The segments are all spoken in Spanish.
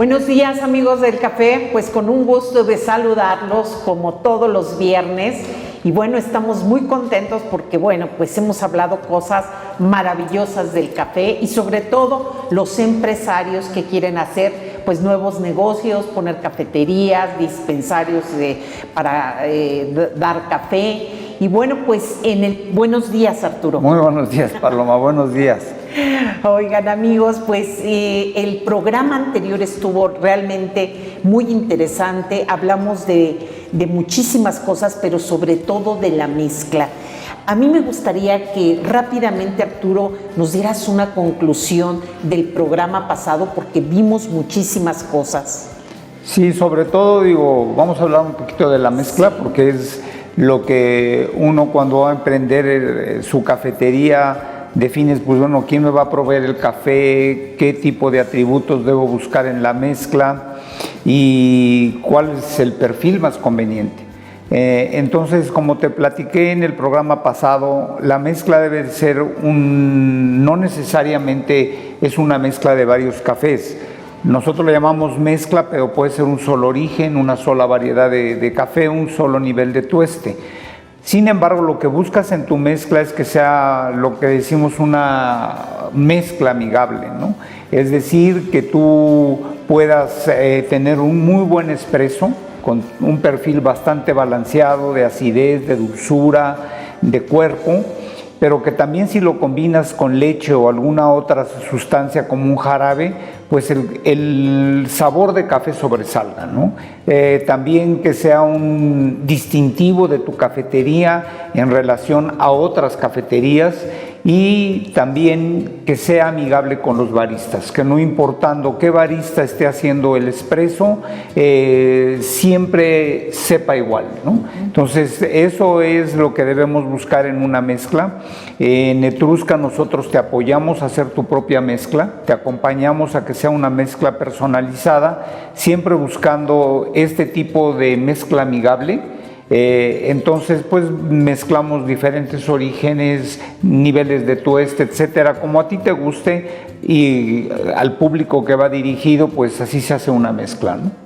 Buenos días, amigos del café, pues con un gusto de saludarlos como todos los viernes. Y bueno, estamos muy contentos porque bueno, pues hemos hablado cosas maravillosas del café y sobre todo los empresarios que quieren hacer pues nuevos negocios, poner cafeterías, dispensarios para dar café. Y bueno, pues buenos días, Arturo. Muy buenos días, Paloma, buenos días. Oigan, amigos, pues el programa anterior estuvo realmente muy interesante. Hablamos de muchísimas cosas, pero sobre todo de la mezcla. A mí me gustaría que rápidamente, Arturo, nos dieras una conclusión del programa pasado porque vimos muchísimas cosas. Sí, sobre todo, vamos a hablar un poquito de la mezcla porque es lo que uno cuando va a emprender su cafetería defines, pues bueno, quién me va a proveer el café, qué tipo de atributos debo buscar en la mezcla y cuál es el perfil más conveniente. Entonces, como te platiqué en el programa pasado, la mezcla debe ser no necesariamente es una mezcla de varios cafés. Nosotros le llamamos mezcla, pero puede ser un solo origen, una sola variedad de café, un solo nivel de tueste. Sin embargo, lo que buscas en tu mezcla es que sea lo que decimos una mezcla amigable, ¿no? Es decir, que tú puedas tener un muy buen espresso con un perfil bastante balanceado de acidez, de dulzura, de cuerpo, pero que también si lo combinas con leche o alguna otra sustancia como un jarabe, pues el sabor de café sobresalga, ¿no? También que sea un distintivo de tu cafetería en relación a otras cafeterías y también que sea amigable con los baristas, que no importando qué barista esté haciendo el espresso, siempre sepa igual, ¿no? Entonces eso es lo que debemos buscar en una mezcla. En Etrusca nosotros te apoyamos a hacer tu propia mezcla, te acompañamos a que sea una mezcla personalizada, siempre buscando este tipo de mezcla amigable. Entonces pues mezclamos diferentes orígenes, niveles de tueste, etcétera, como a ti te guste y al público que va dirigido, pues así se hace una mezcla, ¿no?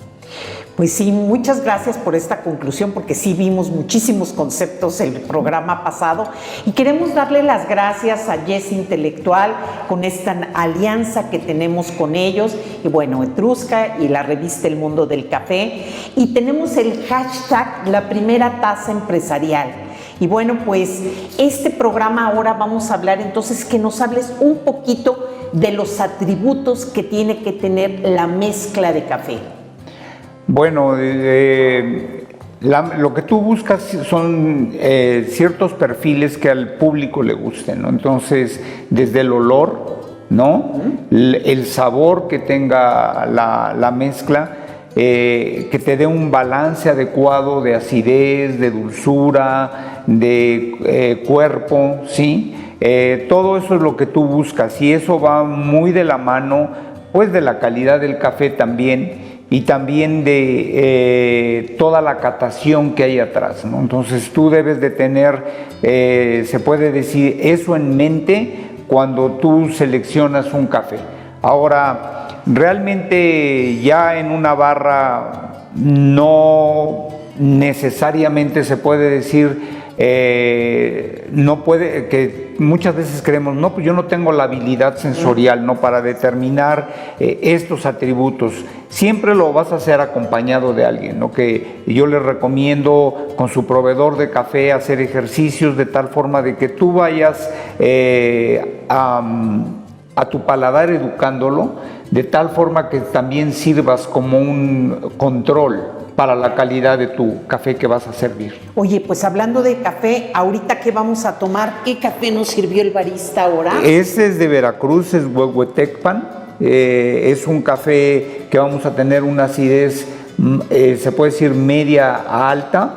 Pues sí, muchas gracias por esta conclusión porque sí vimos muchísimos conceptos el programa pasado y queremos darle las gracias a Yes Intelectual con esta alianza que tenemos con ellos y bueno, Etrusca y la revista El Mundo del Café y tenemos el hashtag La Primera Taza Empresarial. Y bueno, pues este programa ahora vamos a hablar entonces que nos hables un poquito de los atributos que tiene que tener la mezcla de café. Bueno, lo que tú buscas son ciertos perfiles que al público le gusten, ¿no? Entonces, desde el olor, ¿no? El sabor que tenga la mezcla, que te dé un balance adecuado de acidez, de dulzura, de cuerpo, ¿sí? Todo eso es lo que tú buscas y eso va muy de la mano, pues de la calidad del café también. Y también de toda la catación que hay atrás, ¿no? Entonces tú debes de tener, se puede decir, eso en mente cuando tú seleccionas un café. Ahora, realmente ya en una barra no necesariamente se puede decir, no puede, que muchas veces creemos, no, pues yo no tengo la habilidad sensorial, ¿no? Para determinar estos atributos. Siempre lo vas a hacer acompañado de alguien, ¿no? Que yo les recomiendo con su proveedor de café hacer ejercicios de tal forma de que tú vayas a tu paladar educándolo, de tal forma que también sirvas como un control para la calidad de tu café que vas a servir. Oye, pues hablando de café, ahorita ¿qué vamos a tomar? ¿Qué café nos sirvió el barista ahora? Este es de Veracruz, es Huehuetecpan. Es un café que vamos a tener una acidez, se puede decir media a alta.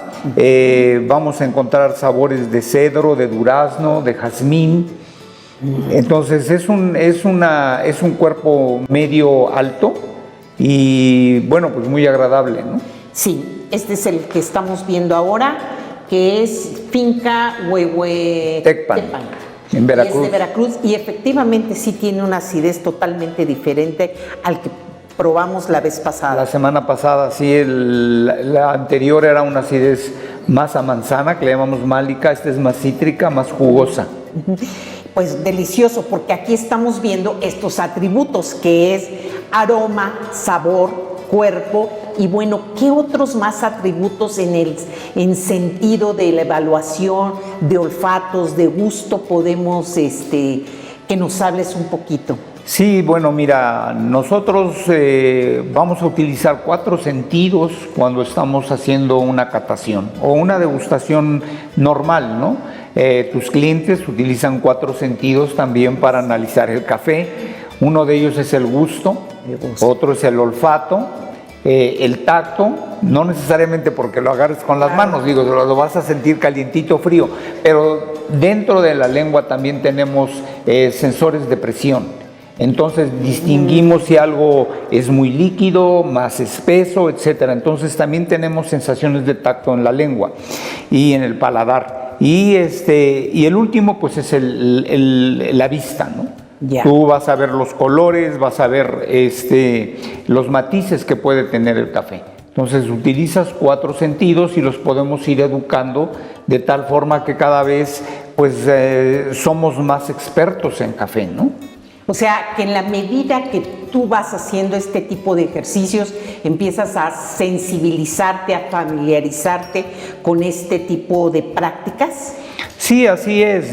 Vamos a encontrar sabores de cedro, de durazno, de jazmín. Entonces es un cuerpo medio alto y bueno, pues muy agradable, ¿no? Sí, este es el que estamos viendo ahora, que es Finca Huehuetecpan. En Veracruz. Y es de Veracruz y efectivamente sí tiene una acidez totalmente diferente al que probamos la vez pasada. La semana pasada, sí, la anterior era una acidez más a manzana, que le llamamos málica. Esta es más cítrica, más jugosa. Pues delicioso, porque aquí estamos viendo estos atributos, que es aroma, sabor, cuerpo, y bueno, ¿qué otros más atributos en sentido de la evaluación de olfatos, de gusto podemos, que nos hables un poquito? Sí, bueno, mira, nosotros vamos a utilizar 4 sentidos cuando estamos haciendo una catación o una degustación normal, ¿no? Tus clientes utilizan 4 sentidos también para analizar el café. Uno de ellos es el gusto, otro es el olfato, el tacto, no necesariamente porque lo agarres con las manos, digo, lo vas a sentir calientito o frío, pero dentro de la lengua también tenemos sensores de presión. Entonces distinguimos si algo es muy líquido, más espeso, etcétera. Entonces también tenemos sensaciones de tacto en la lengua y en el paladar. Y el último pues es la vista, ¿no? Yeah. Tú vas a ver los colores, vas a ver los matices que puede tener el café. Entonces utilizas 4 sentidos y los podemos ir educando de tal forma que cada vez pues somos más expertos en café, ¿no? O sea, que en la medida que tú vas haciendo este tipo de ejercicios, empiezas a sensibilizarte, a familiarizarte con este tipo de prácticas. Sí, así es.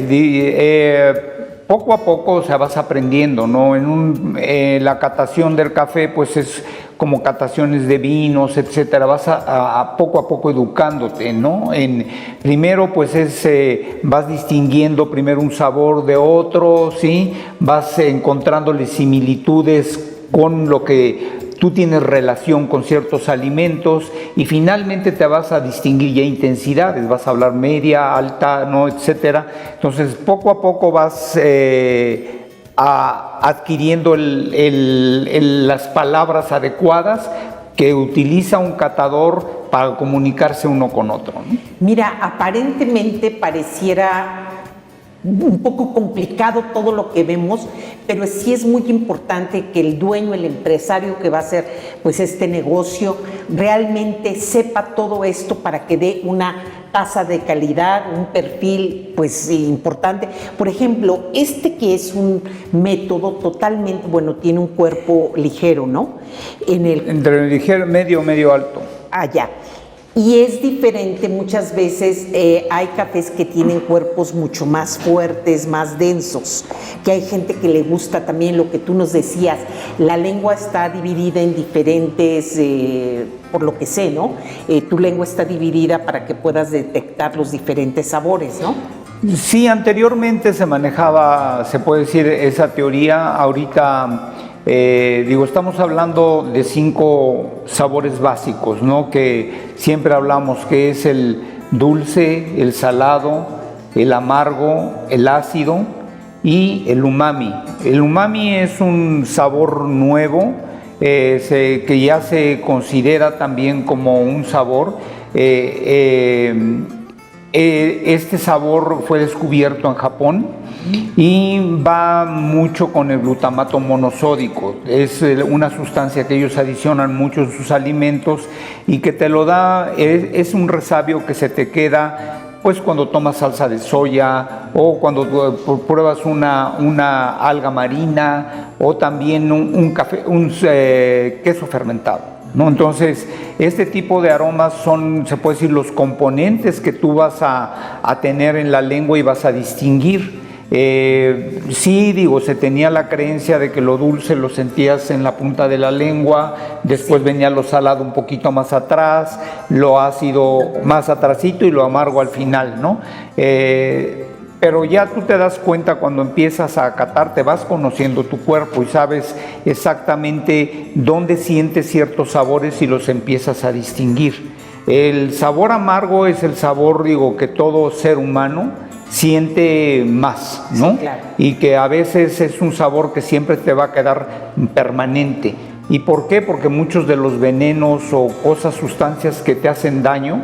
Poco a poco, o sea, vas aprendiendo, ¿no? La catación del café, pues es como cataciones de vinos, etcétera. Vas a poco educándote, ¿no? Primero, pues vas distinguiendo primero un sabor de otro, ¿sí? Vas encontrándole similitudes con lo que tú tienes relación con ciertos alimentos y finalmente te vas a distinguir ya intensidades, vas a hablar media, alta, ¿no? Etcétera. Entonces, poco a poco vas adquiriendo las palabras adecuadas que utiliza un catador para comunicarse uno con otro, ¿no? Mira, aparentemente pareciera un poco complicado todo lo que vemos, pero sí es muy importante que el dueño, el empresario que va a hacer pues este negocio, realmente sepa todo esto para que dé una tasa de calidad, un perfil pues importante. Por ejemplo, que es un método totalmente, bueno, tiene un cuerpo ligero, ¿no? Entre ligero, medio alto. Ya. Y es diferente, muchas veces hay cafés que tienen cuerpos mucho más fuertes, más densos, que hay gente que le gusta también lo que tú nos decías, la lengua está dividida en diferentes, por lo que sé, ¿no? Tu lengua está dividida para que puedas detectar los diferentes sabores, ¿no? Sí, anteriormente se manejaba, se puede decir, esa teoría. Ahorita estamos hablando de 5 sabores básicos, ¿no? Que siempre hablamos, que es el dulce, el salado, el amargo, el ácido y el umami. El umami es un sabor nuevo que ya se considera también como un sabor. Este sabor fue descubierto en Japón y va mucho con el glutamato monosódico. Es una sustancia que ellos adicionan mucho en sus alimentos y que te lo da, es un resabio que se te queda pues cuando tomas salsa de soya o cuando pruebas una alga marina o también un queso fermentado, ¿no? Entonces, este tipo de aromas son, se puede decir, los componentes que tú vas a tener en la lengua y vas a distinguir. Sí, se tenía la creencia de que lo dulce lo sentías en la punta de la lengua, después venía lo salado un poquito más atrás, lo ácido más atrasito y lo amargo al final, ¿no? Pero ya tú te das cuenta cuando empiezas a catar, te vas conociendo tu cuerpo y sabes exactamente dónde sientes ciertos sabores y los empiezas a distinguir. El sabor amargo es el sabor, que todo ser humano siente más, ¿no? Sí, claro. Y que a veces es un sabor que siempre te va a quedar permanente. ¿Y por qué? Porque muchos de los venenos o cosas, sustancias que te hacen daño,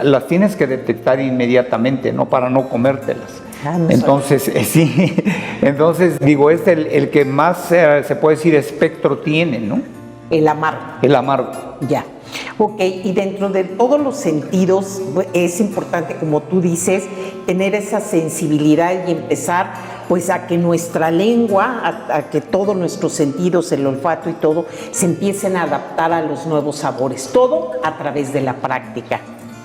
las tienes que detectar inmediatamente, ¿no? Para no comértelas. Ah, no Entonces, sí, entonces digo, el que más se puede decir espectro tiene, ¿no? El amargo. El amargo. Ya. Ok, y dentro de todos los sentidos es importante, como tú dices, tener esa sensibilidad y empezar pues a que nuestra lengua, a que todos nuestros sentidos, el olfato y todo, se empiecen a adaptar a los nuevos sabores. Todo a través de la práctica.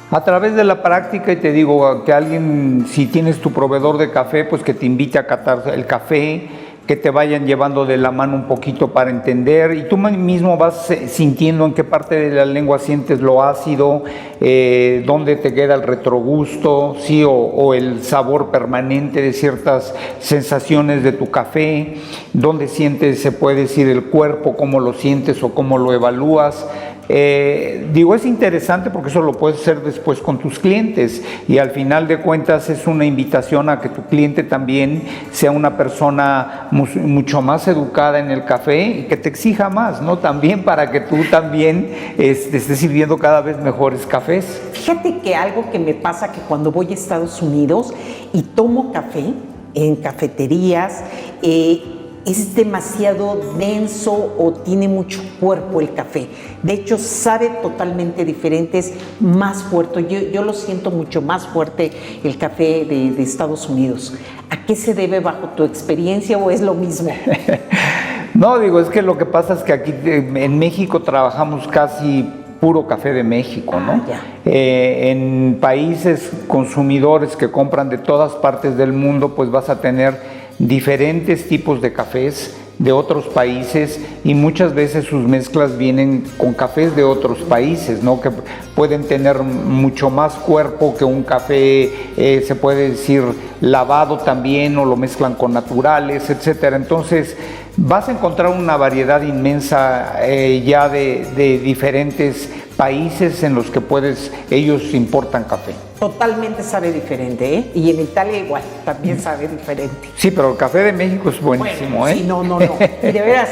A través de la práctica, y te digo, que alguien, si tienes tu proveedor de café, pues que te invite a catar el café, que te vayan llevando de la mano un poquito para entender, y tú mismo vas sintiendo en qué parte de la lengua sientes lo ácido, dónde te queda el retrogusto, sí, o el sabor permanente de ciertas sensaciones de tu café, dónde sientes, se puede decir, el cuerpo, cómo lo sientes o cómo lo evalúas. Digo, es interesante porque eso lo puedes hacer después con tus clientes, y al final de cuentas es una invitación a que tu cliente también sea una persona mucho más educada en el café y que te exija más, ¿no? También para que tú también estés sirviendo cada vez mejores cafés. Fíjate que algo que me pasa que cuando voy a Estados Unidos y tomo café en cafeterías, es demasiado denso o tiene mucho cuerpo el café. De hecho, sabe totalmente diferente, es más fuerte. Yo lo siento mucho más fuerte el café de Estados Unidos. ¿A qué se debe bajo tu experiencia o es lo mismo? No, digo, es que lo que pasa es que aquí en México trabajamos casi puro café de México, ¿no? En países consumidores que compran de todas partes del mundo, pues vas a tener diferentes tipos de cafés de otros países, y muchas veces sus mezclas vienen con cafés de otros países, ¿no? Que pueden tener mucho más cuerpo que un café, se puede decir, lavado también, o lo mezclan con naturales, etcétera. Entonces vas a encontrar una variedad inmensa ya de diferentes países en los que ellos importan café. Totalmente sabe diferente, ¿eh? Y en Italia igual, también sabe diferente. Sí, pero el café de México es buenísimo, bueno, ¿eh? Sí, no. Y de veras,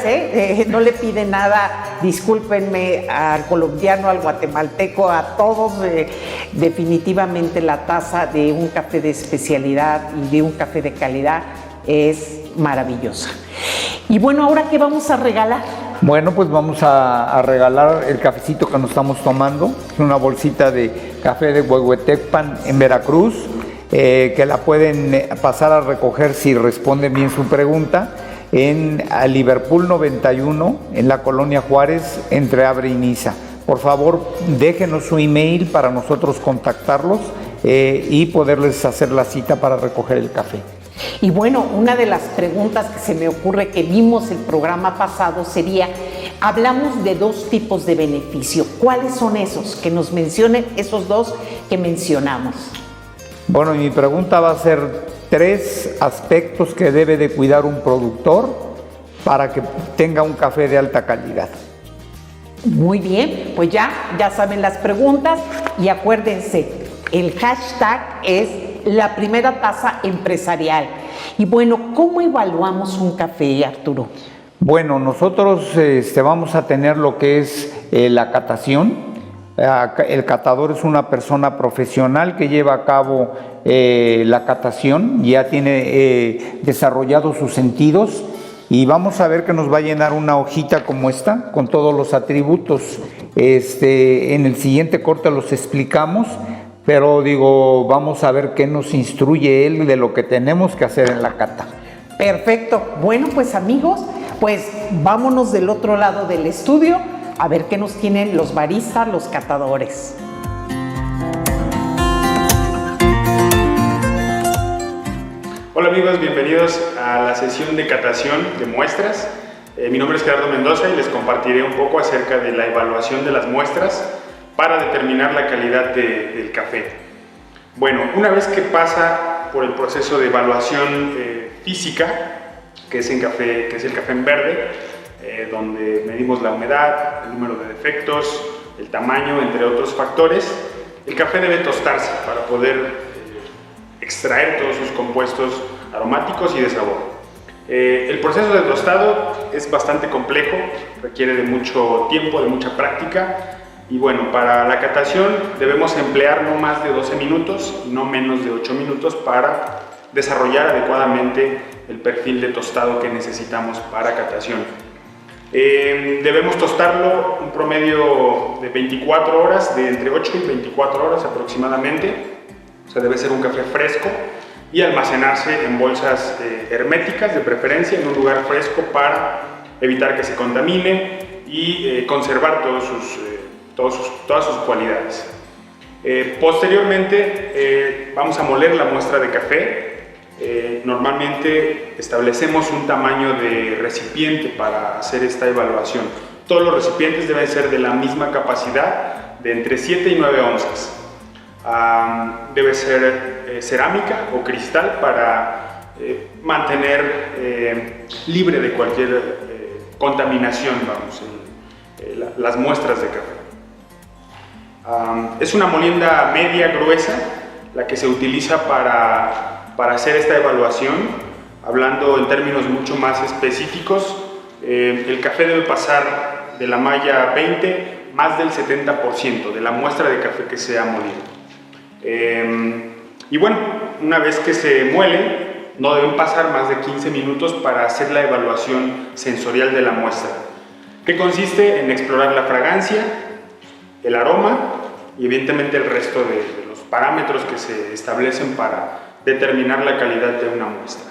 no le pide nada, discúlpenme, al colombiano, al guatemalteco, a todos, definitivamente la taza de un café de especialidad y de un café de calidad es maravillosa. Y bueno, ¿ahora qué vamos a regalar? Bueno, pues vamos a regalar el cafecito que nos estamos tomando. Es una bolsita de café de Huehuetecpan en Veracruz, que la pueden pasar a recoger si responden bien su pregunta en Liverpool 91, en la Colonia Juárez, entre Abre y Niza. Por favor, déjenos su email para nosotros contactarlos y poderles hacer la cita para recoger el café. Y bueno, una de las preguntas que se me ocurre que vimos el programa pasado sería, hablamos de dos tipos de beneficio. ¿Cuáles son esos? Que nos mencionen esos dos que mencionamos. Bueno, y mi pregunta va a ser 3 aspectos que debe de cuidar un productor para que tenga un café de alta calidad. Muy bien, pues ya saben las preguntas, y acuérdense, el hashtag es la primera taza empresarial. Y bueno, ¿cómo evaluamos un café, Arturo? Bueno, nosotros vamos a tener lo que es la catación. El catador es una persona profesional que lleva a cabo la catación, ya tiene desarrollados sus sentidos, y vamos a ver que nos va a llenar una hojita como esta con todos los atributos. En el siguiente corte los explicamos, pero digo, vamos a ver qué nos instruye él de lo que tenemos que hacer en la cata. Perfecto. Bueno, pues amigos, pues vámonos del otro lado del estudio a ver qué nos tienen los baristas, los catadores. Hola amigos, bienvenidos a la sesión de catación de muestras. Mi nombre es Gerardo Mendoza y les compartiré un poco acerca de la evaluación de las muestras para determinar la calidad del café. Bueno, una vez que pasa por el proceso de evaluación física, que es el café en verde, donde medimos la humedad, el número de defectos, el tamaño, entre otros factores, el café debe tostarse para poder extraer todos sus compuestos aromáticos y de sabor. El proceso de tostado es bastante complejo, requiere de mucho tiempo, de mucha práctica. Y bueno, para la catación debemos emplear no más de 12 minutos, no menos de 8 minutos para desarrollar adecuadamente el perfil de tostado que necesitamos para catación. Debemos tostarlo un promedio de 24 horas, de entre 8 y 24 horas aproximadamente. O sea, debe ser un café fresco y almacenarse en bolsas herméticas, de preferencia en un lugar fresco para evitar que se contamine y conservar todas sus cualidades. Posteriormente vamos a moler la muestra de café. Normalmente establecemos un tamaño de recipiente para hacer esta evaluación. Todos los recipientes deben ser de la misma capacidad, de entre 7 y 9 onzas. Debe ser cerámica o cristal para mantener libre de cualquier contaminación, las muestras de café. Es una molienda media gruesa la que se utiliza para hacer esta evaluación. Hablando en términos mucho más específicos, el café debe pasar de la malla 20 más del 70% de la muestra de café que se ha molido. Y bueno, una vez que se muele, no deben pasar más de 15 minutos para hacer la evaluación sensorial de la muestra, que consiste en explorar la fragancia, el aroma y evidentemente el resto de los parámetros que se establecen para determinar la calidad de una muestra.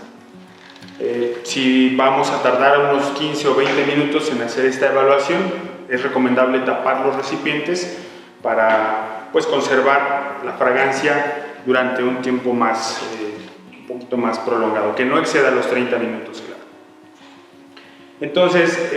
Si vamos a tardar unos 15 o 20 minutos en hacer esta evaluación, es recomendable tapar los recipientes para conservar la fragancia durante un tiempo un poquito más prolongado, que no exceda los 30 minutos, claro. Entonces,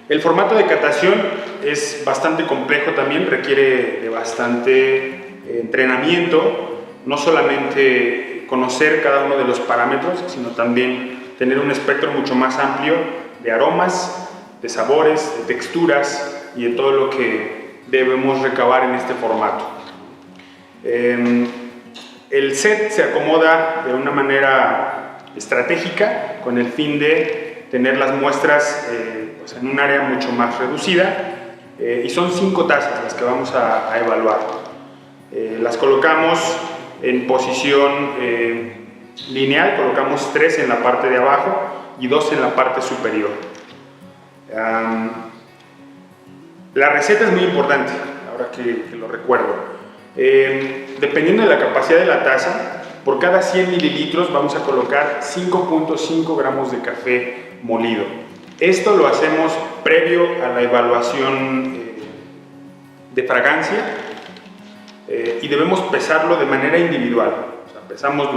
el formato de catación es bastante complejo también, requiere de bastante entrenamiento, no solamente conocer cada uno de los parámetros, sino también tener un espectro mucho más amplio de aromas, de sabores, de texturas y de todo lo que debemos recabar en este formato. El set se acomoda de una manera estratégica con el fin de tener las muestras en un área mucho más reducida, y son 5 tazas las que vamos a evaluar. Las colocamos en posición lineal, colocamos 3 en la parte de abajo y 2 en la parte superior. La receta es muy importante, ahora que lo recuerdo. Dependiendo de la capacidad de la taza, por cada 100 mililitros vamos a colocar 5.5 gramos de café molido. Esto lo hacemos previo a la evaluación de fragancia, y debemos pesarlo de manera individual. O sea, pesamos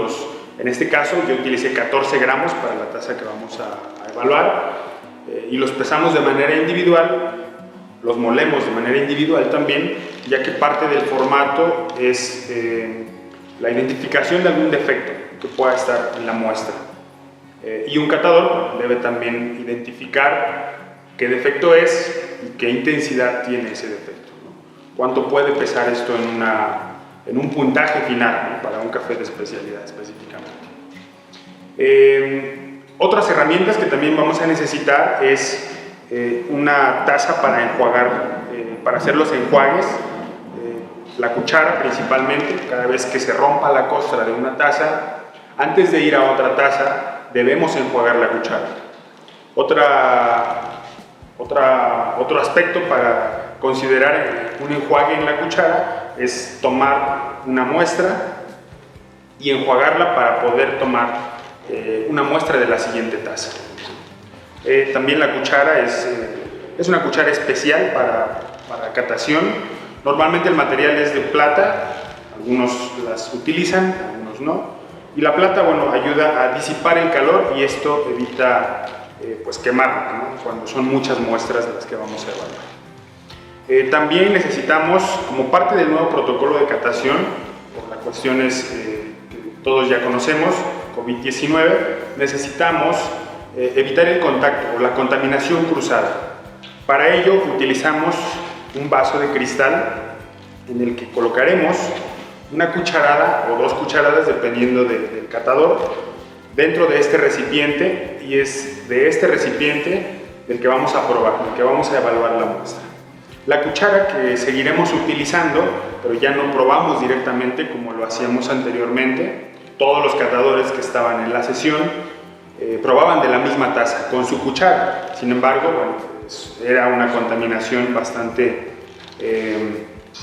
en este caso yo utilicé 14 gramos para la taza que vamos a evaluar, y los pesamos de manera individual. Los molemos de manera individual también, ya que parte del formato es la identificación de algún defecto que pueda estar en la muestra. Y un catador debe también identificar qué defecto es y qué intensidad tiene ese defecto, ¿no? Cuánto puede pesar esto en un puntaje final, ¿no? Para un café de especialidad específicamente. Otras herramientas que también vamos a necesitar es una taza para enjuagar, para hacer los enjuagues, la cuchara principalmente. Cada vez que se rompa la costra de una taza, antes de ir a otra taza, debemos enjuagar la cuchara. Otro aspecto para considerar un enjuague en la cuchara es tomar una muestra y enjuagarla para poder tomar una muestra de la siguiente taza. También la cuchara es una cuchara especial para catación. Normalmente el material es de plata, algunos las utilizan, algunos no. Y la plata, ayuda a disipar el calor y esto evita quemar, ¿no? Cuando son muchas muestras de las que vamos a evaluar. También necesitamos, como parte del nuevo protocolo de catación, por las cuestiones que todos ya conocemos, COVID-19, necesitamos evitar el contacto o la contaminación cruzada. Para ello utilizamos un vaso de cristal en el que colocaremos una cucharada o 2 cucharadas, dependiendo del catador, dentro de este recipiente, y es de este recipiente del que vamos a probar, del que vamos a evaluar la muestra. La cuchara que seguiremos utilizando, pero ya no probamos directamente como lo hacíamos anteriormente, todos los catadores que estaban en la sesión probaban de la misma taza con su cuchara. Sin embargo, bueno, pues, era una contaminación bastante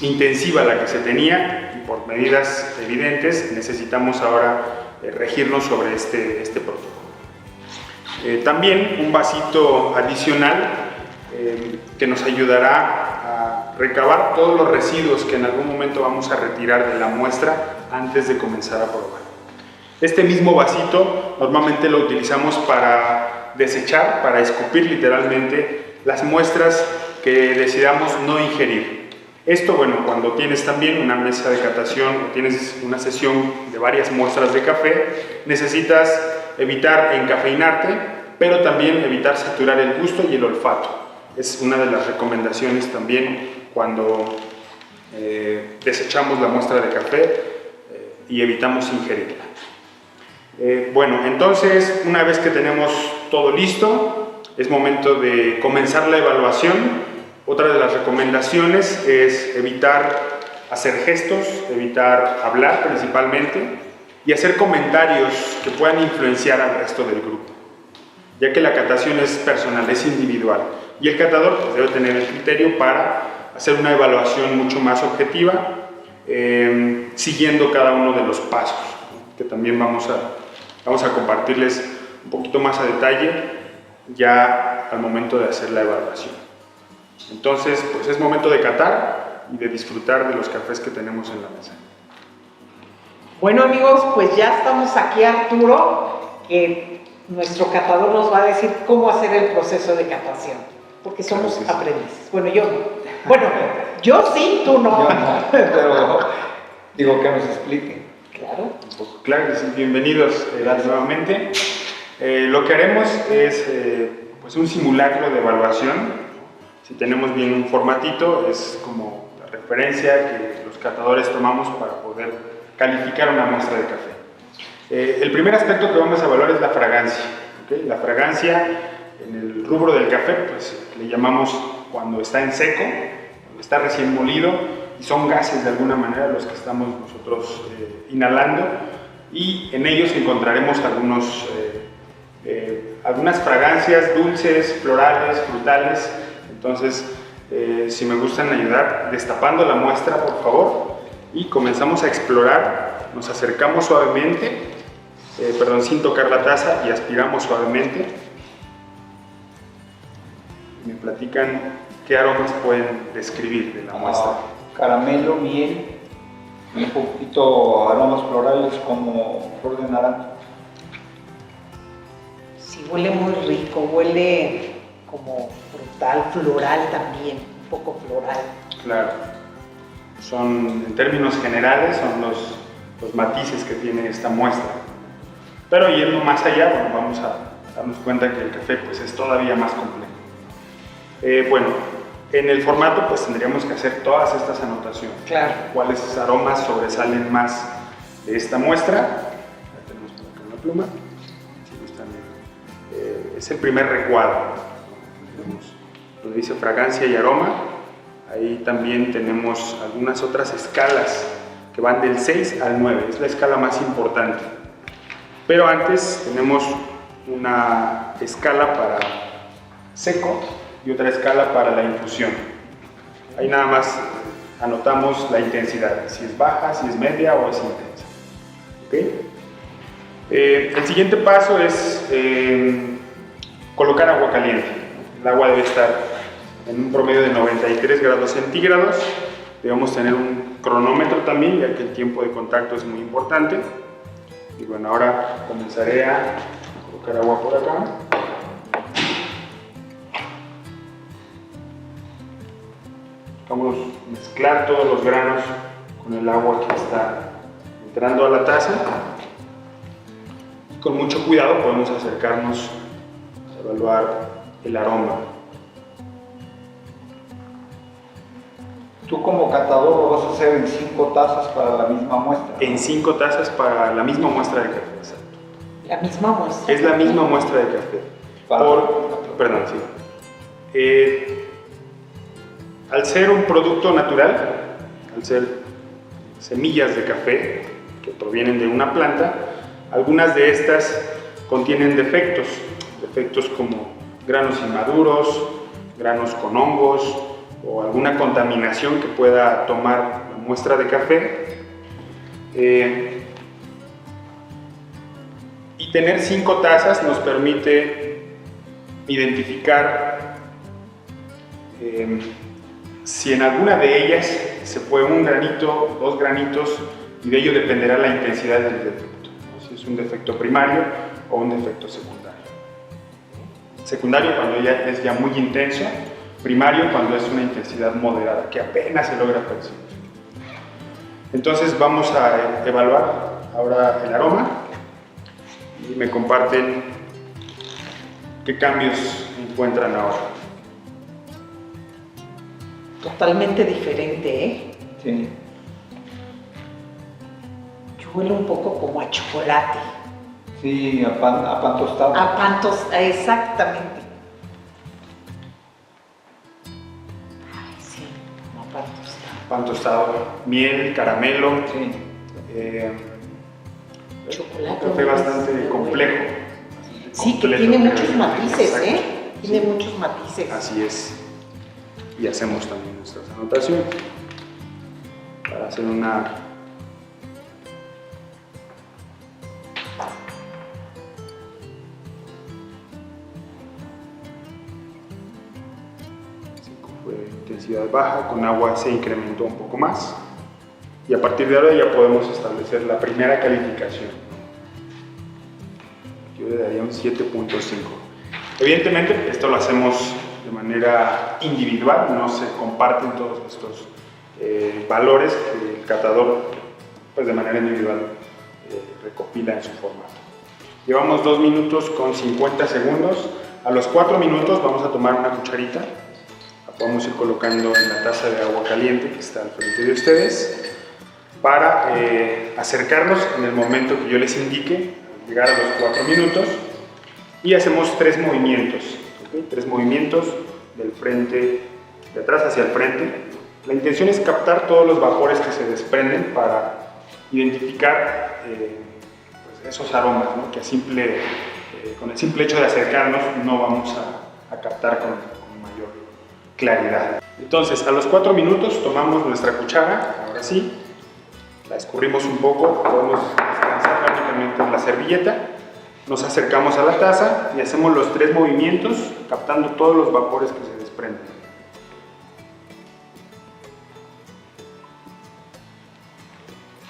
intensiva la que se tenía, y por medidas evidentes necesitamos ahora regirnos sobre este protocolo. También un vasito adicional que nos ayudará a recabar todos los residuos que en algún momento vamos a retirar de la muestra antes de comenzar a probar. Este mismo vasito normalmente lo utilizamos para desechar, para escupir literalmente las muestras que decidamos no ingerir. Esto, bueno, cuando tienes también una mesa de catación o tienes una sesión de varias muestras de café, necesitas evitar encafeinarte, pero también evitar saturar el gusto y el olfato. Es una de las recomendaciones también cuando desechamos la muestra de café y evitamos ingerirla. Bueno, entonces, una vez que tenemos todo listo, es momento de comenzar la evaluación. Otra de las recomendaciones es evitar hacer gestos, evitar hablar principalmente, y hacer comentarios que puedan influenciar al resto del grupo, ya que la catación es personal, es individual, y el catador pues, debe tener el criterio para hacer una evaluación mucho más objetiva, siguiendo cada uno de los pasos, que también vamos a compartirles un poquito más a detalle ya al momento de hacer la evaluación. Entonces, pues es momento de catar y de disfrutar de los cafés que tenemos en la mesa. Bueno, amigos, pues ya estamos aquí, Arturo, que nuestro catador nos va a decir cómo hacer el proceso de catación, porque somos aprendices. Bueno, yo sí, tú no. Yo no, pero digo que nos explique. Claro. Claro que sí, bienvenidos nuevamente. Lo que haremos es pues un simulacro de evaluación. Si tenemos bien un formatito, es como la referencia que los catadores tomamos para poder calificar una muestra de café. El primer aspecto que vamos a evaluar es la fragancia. ¿Okay? La fragancia en el rubro del café, pues le llamamos cuando está en seco, cuando está recién molido, y son gases de alguna manera los que estamos nosotros inhalando, y en ellos encontraremos algunas fragancias dulces, florales, frutales. Entonces, si me gustan ayudar destapando la muestra, por favor, y comenzamos a explorar. Nos acercamos suavemente, sin tocar la taza, y aspiramos suavemente. Me platican qué aromas pueden describir de la muestra. Caramelo, miel, un poquito aromas florales como flor de naranja. Sí, huele muy rico, huele como frutal, floral también, un poco floral. Claro. En términos generales, son los matices que tiene esta muestra. Pero yendo más allá, bueno, vamos a darnos cuenta que el café pues, es todavía más complejo. En el formato pues tendríamos que hacer todas estas anotaciones. Claro. ¿Cuáles aromas sobresalen más de esta muestra? Ya tenemos por acá una pluma. Si gustan, es el primer recuadro. Tenemos donde dice fragancia y aroma. Ahí también tenemos algunas otras escalas que van del 6 al 9. Es la escala más importante. Pero antes tenemos una escala para seco y otra escala para la infusión. Ahí nada más anotamos la intensidad, si es baja, si es media o es intensa. ¿Okay? El siguiente paso es colocar agua caliente. El agua debe estar en un promedio de 93 grados centígrados. Debemos tener un cronómetro también, ya que el tiempo de contacto es muy importante. Y bueno, ahora comenzaré a colocar agua por acá. Vamos a mezclar todos los granos con el agua que está entrando a la taza. Con mucho cuidado podemos acercarnos a evaluar el aroma. Tú como catador lo vas a hacer en 5 tazas para la misma muestra. En 5 tazas para la misma muestra de café, exacto. La misma muestra. Es la misma muestra de café. Perdón, sí. Al ser un producto natural, al ser semillas de café, que provienen de una planta. Algunas de estas contienen defectos como granos inmaduros, granos con hongos o alguna contaminación que pueda tomar la muestra de café. Y tener 5 tazas nos permite identificar si en alguna de ellas se fue un granito, 2 granitos, y de ello dependerá la intensidad del defecto, ¿no? Si es un defecto primario o un defecto secundario. Secundario cuando ya es muy intenso, primario cuando es una intensidad moderada, que apenas se logra percibir. Entonces vamos a evaluar ahora el aroma y me comparten qué cambios encuentran ahora. Totalmente diferente, ¿eh? Sí. Yo huelo un poco como a chocolate. Sí, a pan tostado. A pan tostado, exactamente. Ay, sí, como a pan tostado. Pan tostado, miel, caramelo, Sí. Chocolate. un café bastante complejo. Sí, que completo, tiene creo. muchos matices, Exacto. ¿eh? Tiene Sí. muchos matices. Así es. Y hacemos también nuestras anotaciones para hacer una fue intensidad baja, con agua se incrementó un poco más y a partir de ahora ya podemos establecer la primera calificación. Yo le daría un 7.5. Evidentemente esto lo hacemos de manera individual, no se comparten todos estos valores que el catador pues de manera individual recopila en su formato. Llevamos 2 minutos con 50 segundos. A los 4 minutos vamos a tomar una cucharita, la podemos ir colocando en la taza de agua caliente que está al frente de ustedes para acercarnos en el momento que yo les indique, llegar a los 4 minutos, y hacemos 3 movimientos, ¿okay? 3 movimientos del frente, de atrás hacia el frente. La intención es captar todos los vapores que se desprenden para identificar pues esos aromas, ¿no? Que con el simple hecho de acercarnos no vamos a captar con mayor claridad. Entonces, a los 4 minutos tomamos nuestra cuchara, ahora sí, la escurrimos un poco, podemos descansar rápidamente en la servilleta, nos acercamos a la taza y hacemos los 3 movimientos, captando todos los vapores que se desprenden.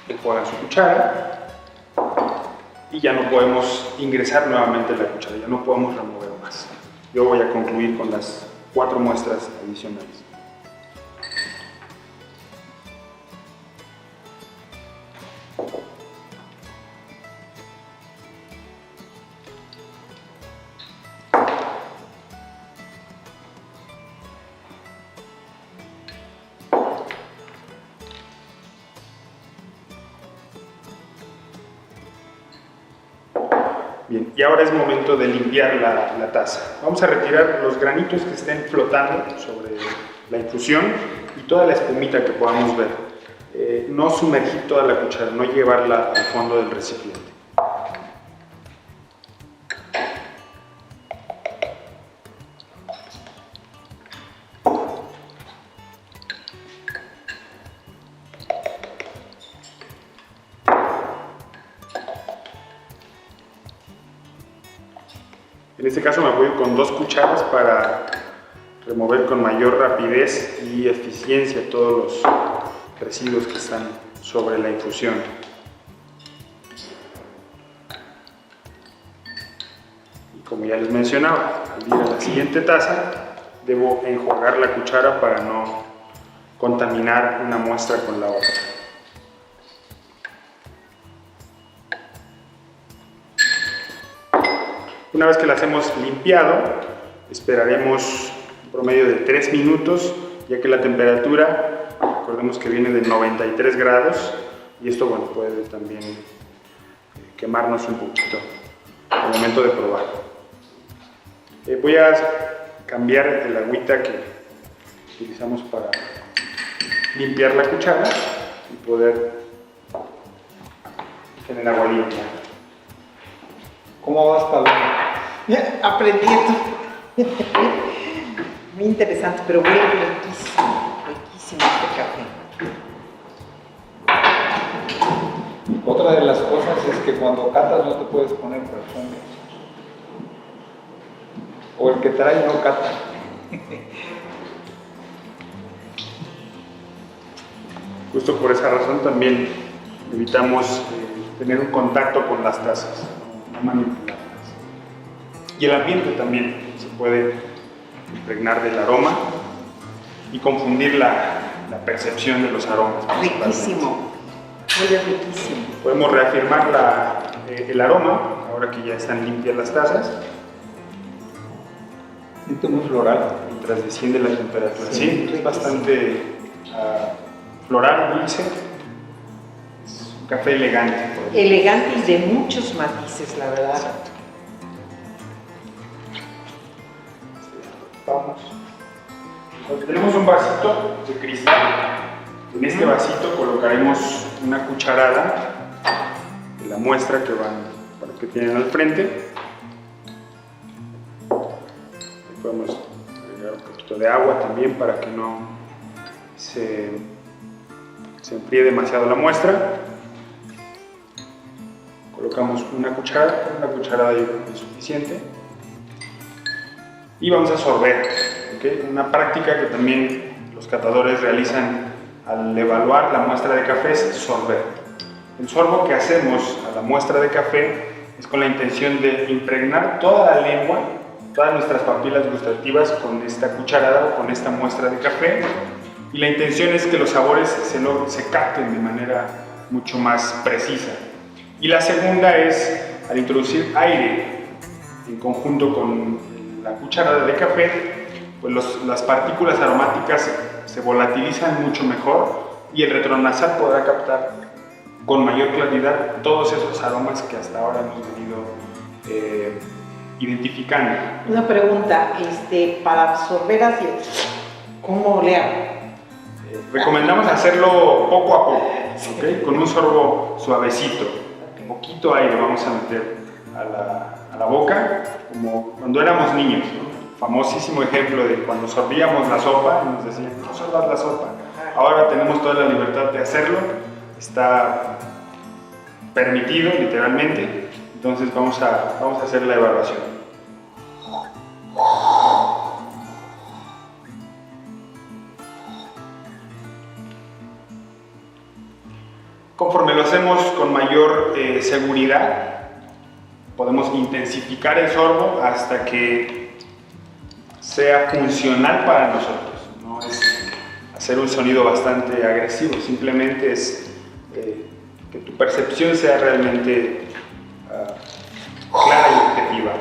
Enjuagan su cuchara y ya no podemos ingresar nuevamente la cuchara, ya no podemos remover más. Yo voy a concluir con las 4 muestras adicionales. Bien, y ahora es momento de limpiar la taza. Vamos a retirar los granitos que estén flotando sobre la infusión y toda la espumita que podamos ver. No sumergir toda la cuchara, no llevarla al fondo del recipiente. En este caso me voy con 2 cucharas para remover con mayor rapidez y eficiencia todos los residuos que están sobre la infusión. Y como ya les mencionaba, al ir a la siguiente taza debo enjuagar la cuchara para no contaminar una muestra con la otra. Una vez que las hemos limpiado, esperaremos un promedio de 3 minutos, ya que la temperatura, recordemos que viene de 93 grados, y esto bueno, puede también quemarnos un poquito al momento de probar. Voy a cambiar el agüita que utilizamos para limpiar la cuchara y poder que en el agua limpia. ¿Cómo vas, Pablo? Aprendiendo. Muy interesante, pero huele riquísimo, riquísimo este café. Otra de las cosas es que cuando catas no te puedes poner perfume. O el que trae no cata. Justo por esa razón también evitamos tener un contacto con las tazas, no manipularlas. Y el ambiente también se puede impregnar del aroma y confundir la percepción de los aromas. Riquísimo, huele riquísimo. Podemos reafirmar el aroma, ahora que ya están limpias las tazas, Siento muy floral. mientras desciende la temperatura. Sí, Sí, es riquísimo. bastante floral, dulce. Es un café elegante. Elegante y de muchos matices, la verdad. Vamos. Tenemos un vasito de cristal. En este vasito colocaremos una cucharada de la muestra que tienen al frente. Ahí podemos agregar un poquito de agua también para que no se enfríe demasiado la muestra. Colocamos una cucharada yo creo que es suficiente. Y vamos a sorber, ¿okay? Una práctica que también los catadores realizan al evaluar la muestra de café es sorber. El sorbo que hacemos a la muestra de café es con la intención de impregnar toda la lengua, todas nuestras papilas gustativas con esta cucharada o con esta muestra de café, y la intención es que los sabores se capten de manera mucho más precisa. Y la segunda es, al introducir aire en conjunto con la cucharada de café, pues las partículas aromáticas se volatilizan mucho mejor y el retronasal podrá captar con mayor claridad todos esos aromas que hasta ahora hemos venido identificando. Una pregunta, para absorber así, ¿cómo le hago? Recomendamos hacerlo poco a poco, ¿okay? Con un sorbo suavecito, poquito aire vamos a meter a la boca, como cuando éramos niños, ¿no? Famosísimo ejemplo de cuando sorbíamos la sopa y nos decían, no sorbas la sopa. Ahora tenemos toda la libertad de hacerlo, está permitido literalmente, entonces vamos a hacer la evaluación. Conforme lo hacemos con mayor seguridad, podemos intensificar el sorbo hasta que sea funcional para nosotros. No es hacer un sonido bastante agresivo, simplemente es que tu percepción sea realmente clara y objetiva.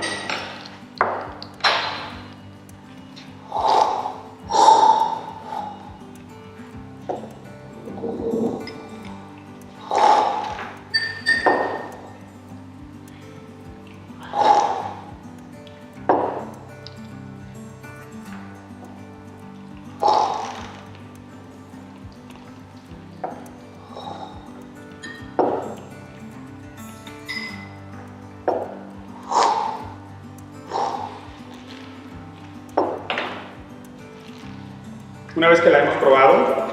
Una vez que la hemos probado,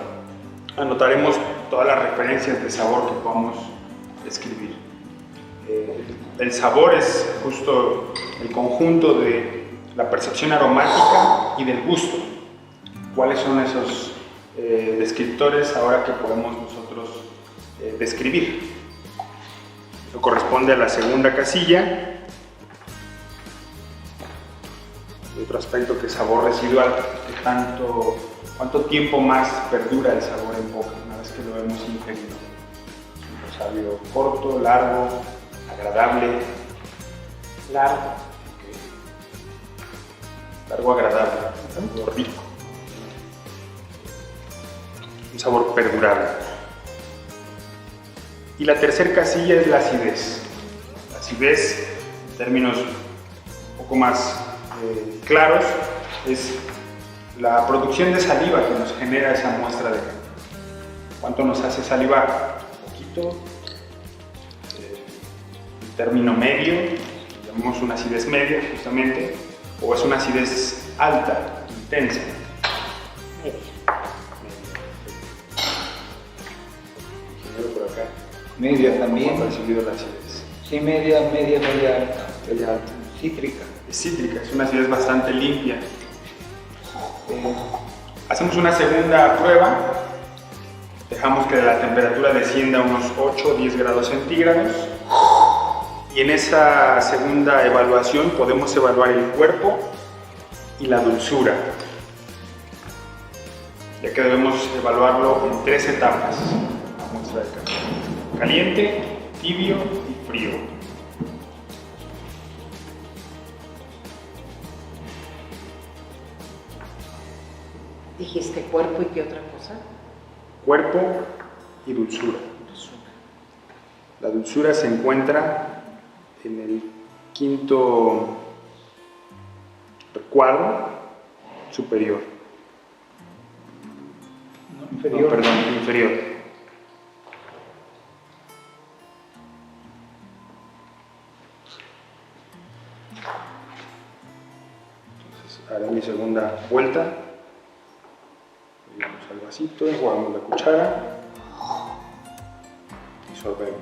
anotaremos todas las referencias de sabor que podamos escribir. El sabor es justo el conjunto de la percepción aromática y del gusto. ¿Cuáles son esos descriptores ahora que podemos nosotros describir? Eso corresponde a la segunda casilla. Otro aspecto que es sabor residual, cuánto tiempo más perdura el sabor en boca una vez que lo hemos ingerido. Un sabio corto, largo, agradable. Largo. Largo, agradable, algo rico. Un sabor perdurable. Y la tercera casilla es la acidez. La acidez, en términos un poco más claros, es la producción de saliva que nos genera esa muestra de café. ¿Cuánto nos hace salivar? Poquito, término medio, llamamos una acidez media justamente, o es una acidez alta, intensa. Por acá. Media también. ¿Cómo ha percibido la acidez? Sí, media alta. Media alta. Cítrica. Es cítrica, es una acidez bastante limpia. Hacemos una segunda prueba. Dejamos que la temperatura descienda a unos 8 o 10 grados centígrados. Y en esa segunda evaluación podemos evaluar el cuerpo y la dulzura, ya que debemos evaluarlo en 3 etapas. Vamos a ver acá. Caliente, tibio y frío. Dijiste cuerpo y qué otra cosa. Cuerpo y dulzura. La dulzura se encuentra en el quinto cuadro superior. Inferior. No, perdón, inferior. Entonces haré mi segunda vuelta. Ponemos al vasito, enjuagamos la cuchara y sorbemos.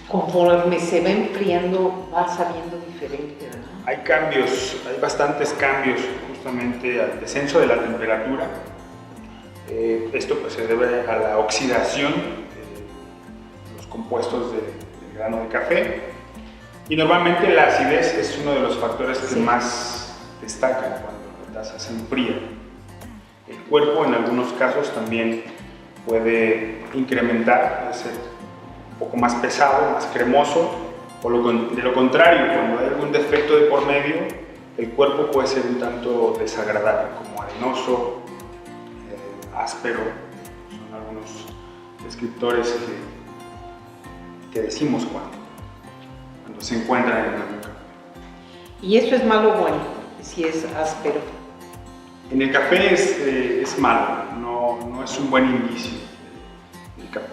Conforme se va enfriando, va sabiendo diferente, ¿verdad? Hay cambios, hay bastantes cambios justamente al descenso de la temperatura. Esto pues, se debe a la oxidación de los compuestos del grano de café. Y normalmente la acidez es uno de los factores que más destacan cuando la taza se enfría. El cuerpo en algunos casos también puede incrementar, puede ser un poco más pesado, más cremoso, o de lo contrario, cuando hay algún defecto de por medio, el cuerpo puede ser un tanto desagradable, como arenoso, áspero. Son algunos descriptores que decimos cuando se encuentran en algún café. ¿Y eso es malo o bueno? Si es áspero. En el café es malo, no es un buen indicio del café.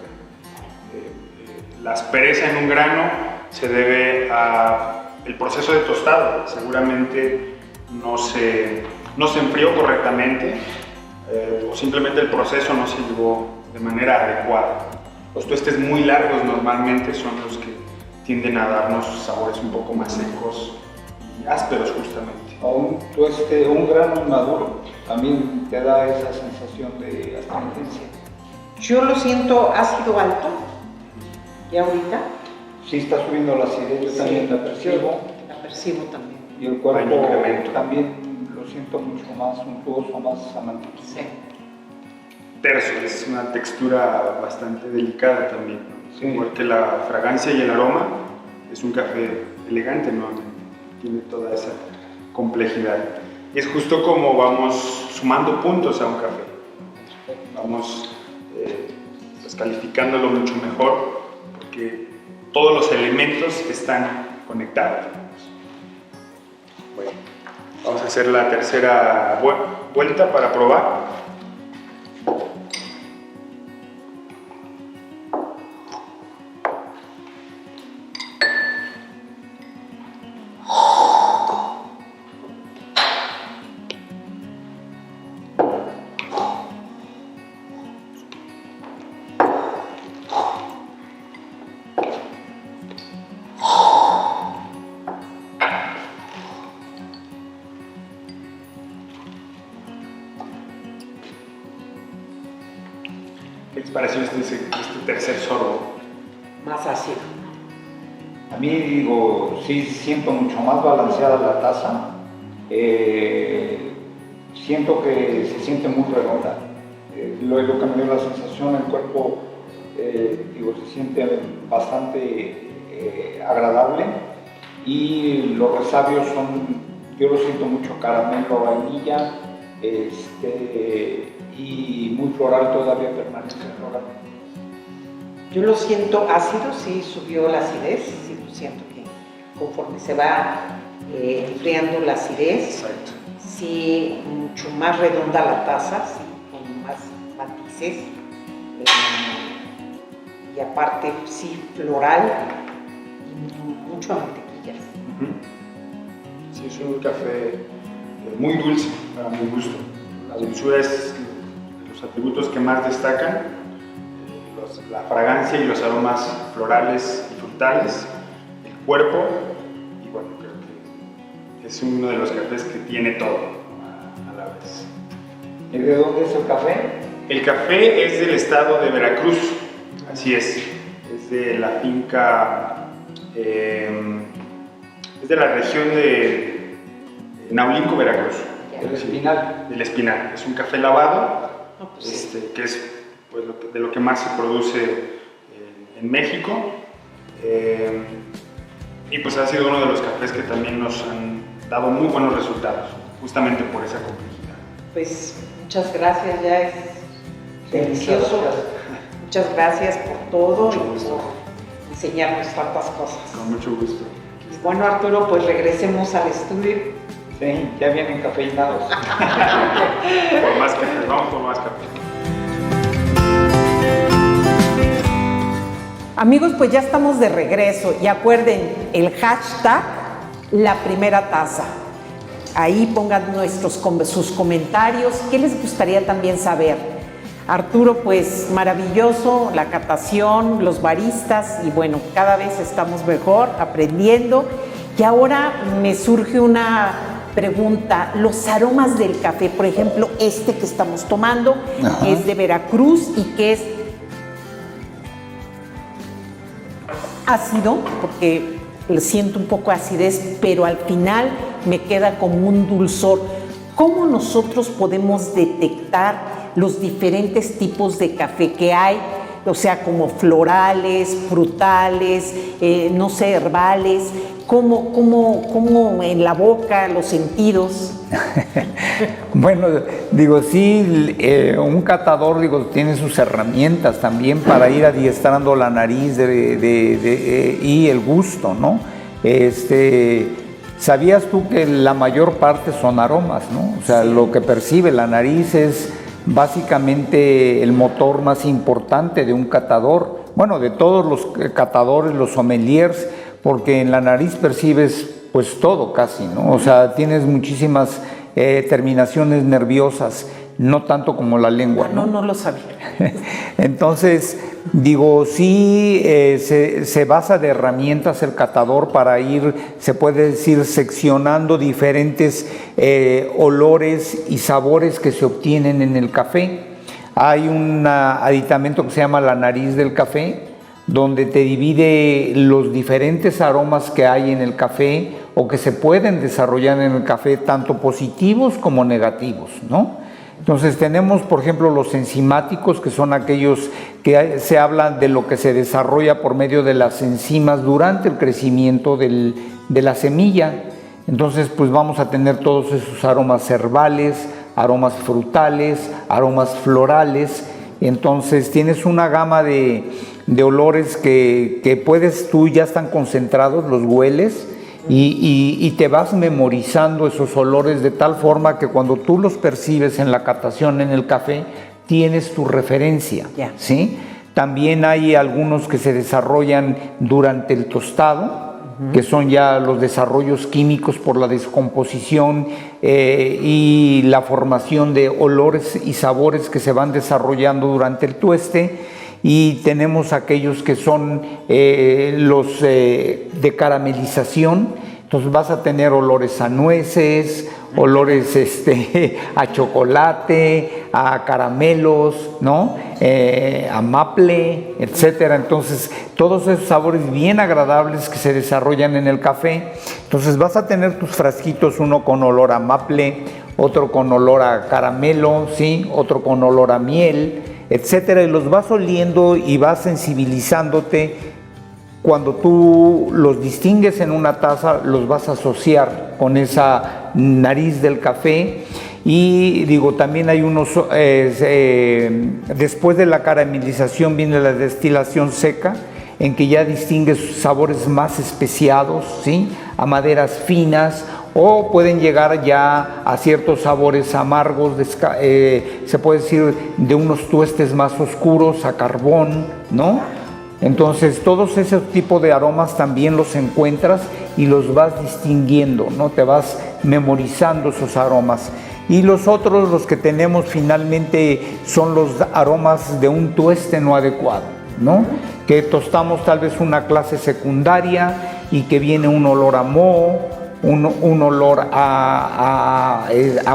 La aspereza en un grano se debe al proceso de tostado. Seguramente no se enfrió correctamente o simplemente el proceso no se llevó de manera adecuada. Los tuestes muy largos normalmente son los que tienden a darnos sabores un poco más secos y ásperos justamente. O un grano maduro también te da esa sensación de astringencia. Yo lo siento ácido alto. ¿Y ahorita? Sí está subiendo la acidez, yo también la percibo. La percibo también. Y el cuerpo también lo siento mucho más untuoso, más amantito. Sí. Terso, es una textura bastante delicada también. Sí. Igual que la fragancia y el aroma, es un café elegante nuevamente, tiene toda esa complejidad. Y es justo como vamos sumando puntos a un café. Vamos pues, calificándolo mucho mejor, porque todos los elementos están conectados. Bueno, vamos a hacer la tercera vuelta para probar. ¿Qué les pareció este tercer sorbo? Más ácido. A mí, digo, sí siento mucho más balanceada la taza. Siento que se siente muy redonda. Lo que me dio la sensación, el cuerpo, digo, se siente bastante agradable, y los resabios yo lo siento mucho caramelo, vainilla, y muy floral, todavía permanece floral. Yo lo siento ácido, sí subió la acidez, sí lo siento que conforme se va enfriando la acidez, Exacto. sí mucho más redonda la taza, sí, con más matices, y aparte sí floral y mucho a mantequillas. Sí, es un café muy dulce para mi gusto. La dulzura es de los atributos que más destacan. La fragancia y los aromas florales y frutales, el cuerpo, y bueno, creo que es uno de los cafés que tiene todo a la vez. ¿Y de dónde es el café? El café es del estado de Veracruz, así es de la finca, es de la región de Naulinco, Veracruz. El Espinal. Del Espinal, es un café lavado, Pues, que es pues, de lo que más se produce en México, y pues ha sido uno de los cafés que también nos han dado muy buenos resultados, justamente por esa complejidad. pues muchas gracias, ya es delicioso. Muchas gracias por todo y por enseñarnos tantas cosas. Con mucho gusto. Y bueno, Arturo, pues regresemos al estudio. Sí, ya vienen cafeinados. Por más café, vamos por más café. Amigos, pues ya estamos de regreso y acuerden el hashtag La Primera Taza. Ahí pongan sus comentarios. ¿Qué les gustaría también saber? Arturo, pues maravilloso, la catación, los baristas y bueno, cada vez estamos mejor aprendiendo. Y ahora me surge una pregunta, los aromas del café, por ejemplo, este que estamos tomando, es de Veracruz y que es ácido, porque siento un poco de acidez, pero al final me queda como un dulzor. ¿Cómo nosotros podemos detectar los diferentes tipos de café que hay? O sea, como florales, frutales, no sé, herbales. ¿Cómo en la boca, los sentidos? Bueno, digo, sí, un catador, digo, tiene sus herramientas también para ir adiestrando la nariz y el gusto, ¿no? ¿Sabías tú que la mayor parte son aromas, ¿no? O sea, lo que percibe la nariz es básicamente el motor más importante de un catador, bueno, de todos los catadores, los sommeliers, porque en la nariz percibes pues todo casi, ¿no? O sea, tienes muchísimas terminaciones nerviosas, no tanto como la lengua, ¿no? No lo sabía. Entonces, digo, sí se basa de herramientas el catador para ir, se puede decir, seccionando diferentes olores y sabores que se obtienen en el café. Hay un aditamento que se llama la nariz del café, donde te divide los diferentes aromas que hay en el café o que se pueden desarrollar en el café, tanto positivos como negativos, ¿no? Entonces tenemos, por ejemplo, los enzimáticos, que son aquellos que se hablan de lo que se desarrolla por medio de las enzimas durante el crecimiento de la semilla. Entonces, pues vamos a tener todos esos aromas herbales, aromas frutales, aromas florales. Entonces tienes una gama de olores que puedes, tú ya están concentrados, los hueles y te vas memorizando esos olores de tal forma que cuando tú los percibes en la catación en el café, tienes tu referencia, ¿sí? También hay algunos que se desarrollan durante el tostado, que son ya los desarrollos químicos por la descomposición y la formación de olores y sabores que se van desarrollando durante el tueste. Y tenemos aquellos que son los de caramelización. Entonces vas a tener olores a nueces, olores a chocolate, a caramelos, ¿no? A maple, etcétera. Entonces todos esos sabores bien agradables que se desarrollan en el café. Entonces vas a tener tus frasquitos, uno con olor a maple, otro con olor a caramelo, ¿sí? Otro con olor a miel, etcétera, y los vas oliendo y vas sensibilizándote cuando tú los distingues en una taza, los vas a asociar con esa nariz del café. Y digo, también hay unos, después de la caramelización viene la destilación seca, en que ya distingues sabores más especiados, ¿sí? A maderas finas, o pueden llegar ya a ciertos sabores amargos, se puede decir de unos tuestes más oscuros, a carbón, ¿no? Entonces todos esos tipos de aromas también los encuentras y los vas distinguiendo, ¿no? Te vas memorizando esos aromas. Y los otros, los que tenemos finalmente, son los aromas de un tueste no adecuado, ¿no? Que tostamos tal vez una clase secundaria y que viene un olor a moho, un olor a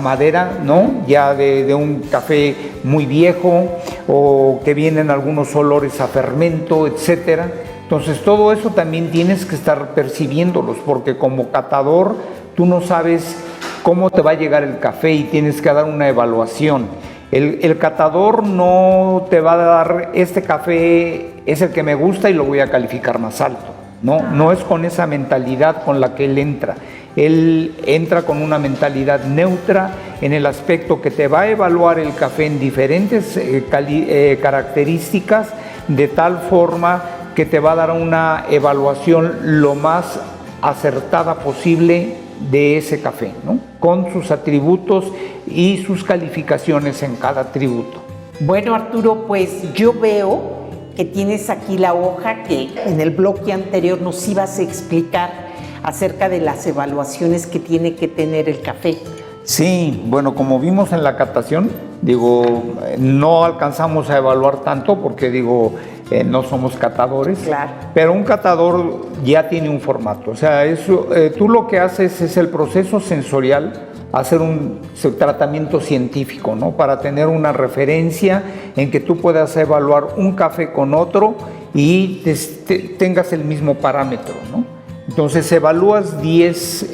madera, ¿no? Ya de un café muy viejo, o que vienen algunos olores a fermento, etcétera. Entonces todo eso también tienes que estar percibiéndolos, porque como catador tú no sabes cómo te va a llegar el café y tienes que dar una evaluación. El catador no te va a dar, este café es el que me gusta y lo voy a calificar más alto. No es con esa mentalidad con la que él entra. Él entra con una mentalidad neutra en el aspecto que te va a evaluar el café en diferentes características, de tal forma que te va a dar una evaluación lo más acertada posible de ese café, ¿no? Con sus atributos y sus calificaciones en cada atributo. Bueno, Arturo, pues yo veo que tienes aquí la hoja que en el bloque anterior nos ibas a explicar acerca de las evaluaciones que tiene que tener el café. Sí, bueno, como vimos en la catación, digo, no alcanzamos a evaluar tanto porque digo, no somos catadores, claro, pero un catador ya tiene un formato. O sea, tú lo que haces es el proceso sensorial, hacer un tratamiento científico, ¿no? Para tener una referencia en que tú puedas evaluar un café con otro y tengas el mismo parámetro, ¿no? Entonces evalúas 10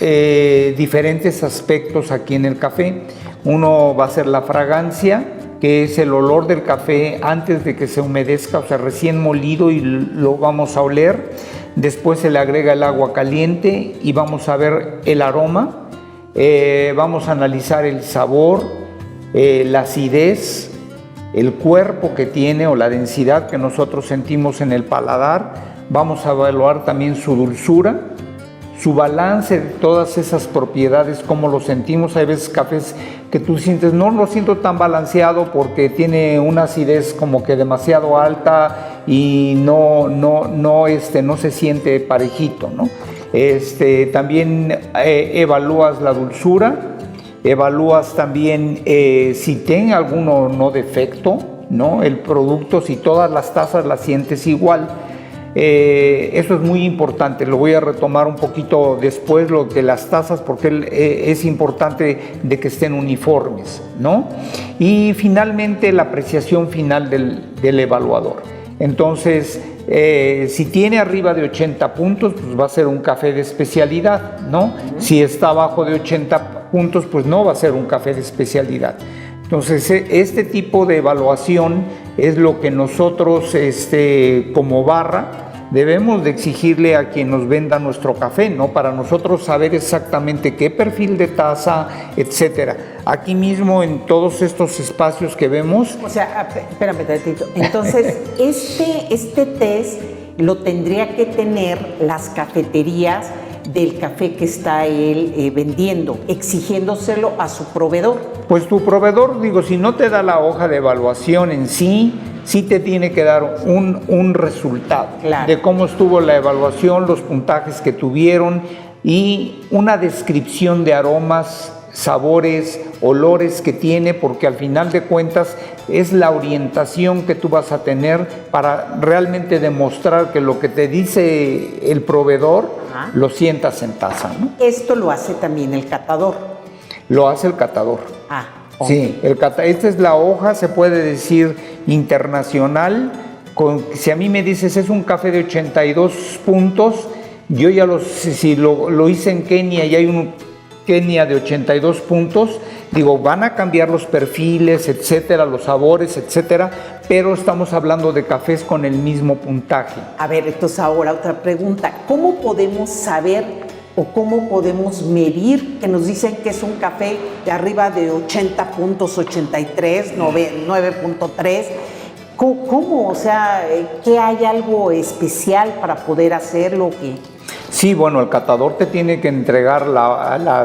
diferentes aspectos aquí en el café. Uno va a ser la fragancia, que es el olor del café antes de que se humedezca, o sea, recién molido, y lo vamos a oler. Después se le agrega el agua caliente y vamos a ver el aroma. Vamos a analizar el sabor, la acidez, el cuerpo que tiene o la densidad que nosotros sentimos en el paladar. Vamos a evaluar también su dulzura, su balance de todas esas propiedades, cómo lo sentimos. Hay veces cafés que tú sientes, no lo siento tan balanceado porque tiene una acidez como que demasiado alta y no se siente parejito, ¿no? También evalúas la dulzura, evalúas también si tiene alguno no defecto, ¿no? El producto, si todas las tazas las sientes igual. Eso es muy importante, lo voy a retomar un poquito después, lo de las tazas, porque es importante de que estén uniformes, ¿no? Y finalmente la apreciación final del evaluador. Entonces, si tiene arriba de 80 puntos, pues va a ser un café de especialidad, ¿no? Si está abajo de 80 puntos, pues no va a ser un café de especialidad. Entonces, este tipo de evaluación es lo que nosotros, como barra, debemos de exigirle a quien nos venda nuestro café, ¿no? Para nosotros saber exactamente qué perfil de taza, etcétera. Aquí mismo, en todos estos espacios que vemos... O sea, espérame tantito. Entonces, este test lo tendría que tener las cafeterías del café que está él vendiendo, exigiéndoselo a su proveedor. Pues tu proveedor, digo, si no te da la hoja de evaluación en sí, sí te tiene que dar un resultado, claro, de cómo estuvo la evaluación, los puntajes que tuvieron y una descripción de aromas, sabores, olores que tiene, porque al final de cuentas es la orientación que tú vas a tener para realmente demostrar que lo que te dice el proveedor lo sientas en taza, ¿no? Esto lo hace también el catador. Lo hace el catador. Okay. Sí, esta es la hoja, se puede decir internacional. Si a mí me dices es un café de 82 puntos, yo ya si lo hice en Kenia y hay un Kenia de 82 puntos, Digo, van a cambiar los perfiles, etcétera, los sabores, etcétera, pero estamos hablando de cafés con el mismo puntaje. A ver, entonces ahora otra pregunta. ¿Cómo podemos saber o cómo podemos medir que nos dicen que es un café de arriba de 80 puntos, 83, 9.3? ¿Cómo? O sea, ¿qué hay algo especial para poder hacerlo? Sí, bueno, el catador te tiene que entregar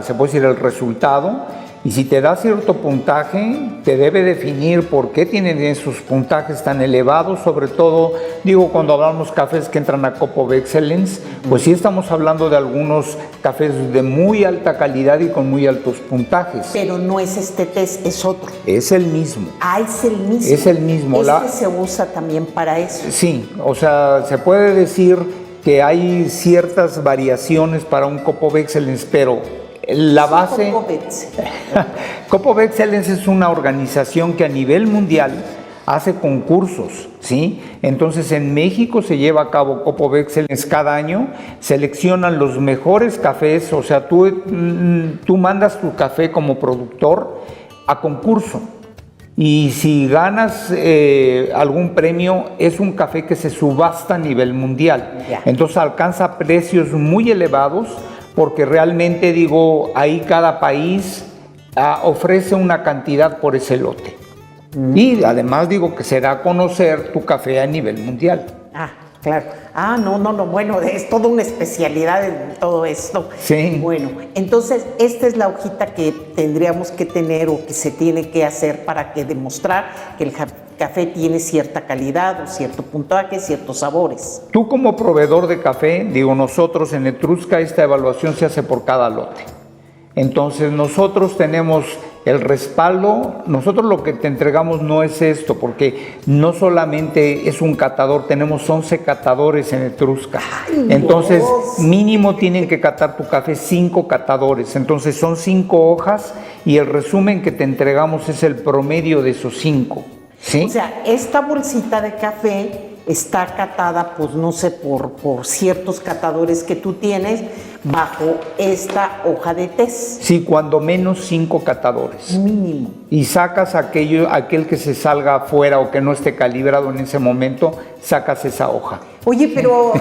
se puede decir, el resultado. Y si te da cierto puntaje, te debe definir por qué tienen esos puntajes tan elevados, sobre todo, digo, cuando hablamos cafés que entran a Cup of Excellence, pues sí estamos hablando de algunos cafés de muy alta calidad y con muy altos puntajes. Pero no es este test, es otro. Es el mismo. Ah, es el mismo. Es el mismo. Se usa también para eso. Sí, o sea, se puede decir que hay ciertas variaciones para un Cup of Excellence, pero la base... Cup of Excellence es una organización que a nivel mundial hace concursos, ¿sí? Entonces en México se lleva a cabo Cup of Excellence cada año, seleccionan los mejores cafés, o sea, tú mandas tu café como productor a concurso. Y si ganas algún premio, es un café que se subasta a nivel mundial. Entonces alcanza precios muy elevados, porque realmente, digo, ahí cada país ofrece una cantidad por ese lote. Y además, digo, que se da a conocer tu café a nivel mundial. Ah, claro. Ah, no, bueno, es toda una especialidad en todo esto. Sí. Bueno, entonces, esta es la hojita que tendríamos que tener o que se tiene que hacer para demostrar que el café tiene cierta calidad o cierto puntaje, ciertos sabores. Tú como proveedor de café, digo, nosotros en Etrusca esta evaluación se hace por cada lote. Entonces nosotros tenemos el respaldo, nosotros lo que te entregamos no es esto, porque no solamente es un catador, tenemos 11 catadores en Etrusca. ¡Ay, entonces Dios! Mínimo tienen que catar tu café 5 catadores, entonces son 5 hojas y el resumen que te entregamos es el promedio de esos 5. ¿Sí? O sea, esta bolsita de café está catada, pues no sé, por ciertos catadores que tú tienes bajo esta hoja de test. Sí, cuando menos 5 catadores. Mínimo. Y sacas aquel que se salga afuera o que no esté calibrado en ese momento, sacas esa hoja. Oye, pero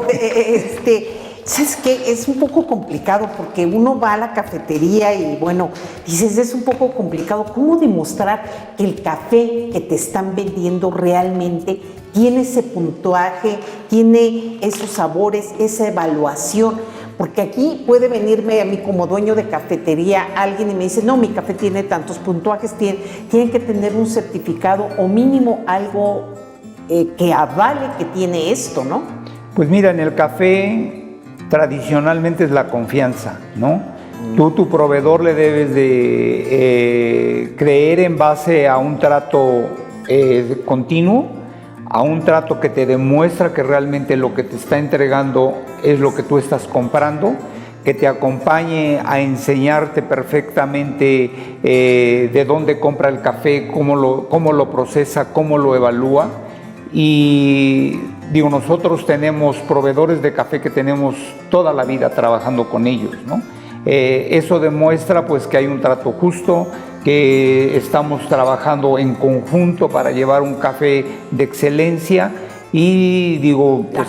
¿sabes qué? Es un poco complicado porque uno va a la cafetería y bueno, dices, es un poco complicado. ¿Cómo demostrar que el café que te están vendiendo realmente tiene ese puntaje, tiene esos sabores, esa evaluación? Porque aquí puede venirme a mí como dueño de cafetería alguien y me dice, no, mi café tiene tantos puntajes, tienen que tener un certificado o mínimo algo que avale que tiene esto, ¿no? Pues mira, en el café tradicionalmente es la confianza, ¿no? Tú, tu proveedor, le debes de creer en base a un trato continuo, a un trato que te demuestra que realmente lo que te está entregando es lo que tú estás comprando, que te acompañe a enseñarte perfectamente de dónde compra el café, cómo lo procesa, cómo lo evalúa. Y digo, nosotros tenemos proveedores de café que tenemos toda la vida trabajando con ellos, ¿no? Eso demuestra pues que hay un trato justo, que estamos trabajando en conjunto para llevar un café de excelencia y digo, pues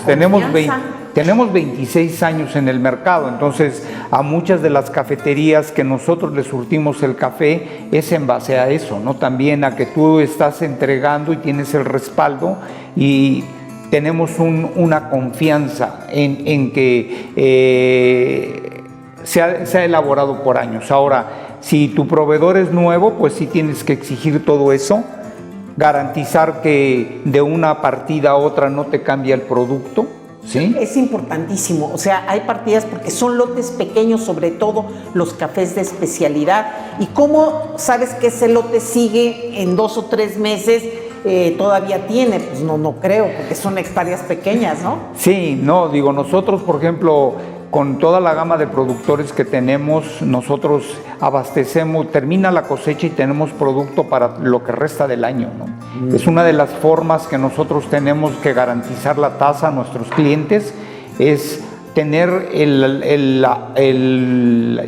tenemos 26 años en el mercado, entonces a muchas de las cafeterías que nosotros les surtimos el café es en base a eso, ¿no? También a que tú estás entregando y tienes el respaldo y tenemos una confianza en que se ha elaborado por años. Ahora, si tu proveedor es nuevo, pues sí tienes que exigir todo eso, garantizar que de una partida a otra no te cambia el producto, ¿sí? Es importantísimo, o sea, hay partidas porque son lotes pequeños, sobre todo los cafés de especialidad. ¿Y cómo sabes que ese lote sigue en 2 o 3 meses? Todavía tiene, pues no creo, porque son hectáreas pequeñas, ¿no? Sí, no, digo, nosotros, por ejemplo, con toda la gama de productores que tenemos, nosotros abastecemos, termina la cosecha y tenemos producto para lo que resta del año, ¿no? Es una de las formas que nosotros tenemos que garantizar la tasa a nuestros clientes, es tener el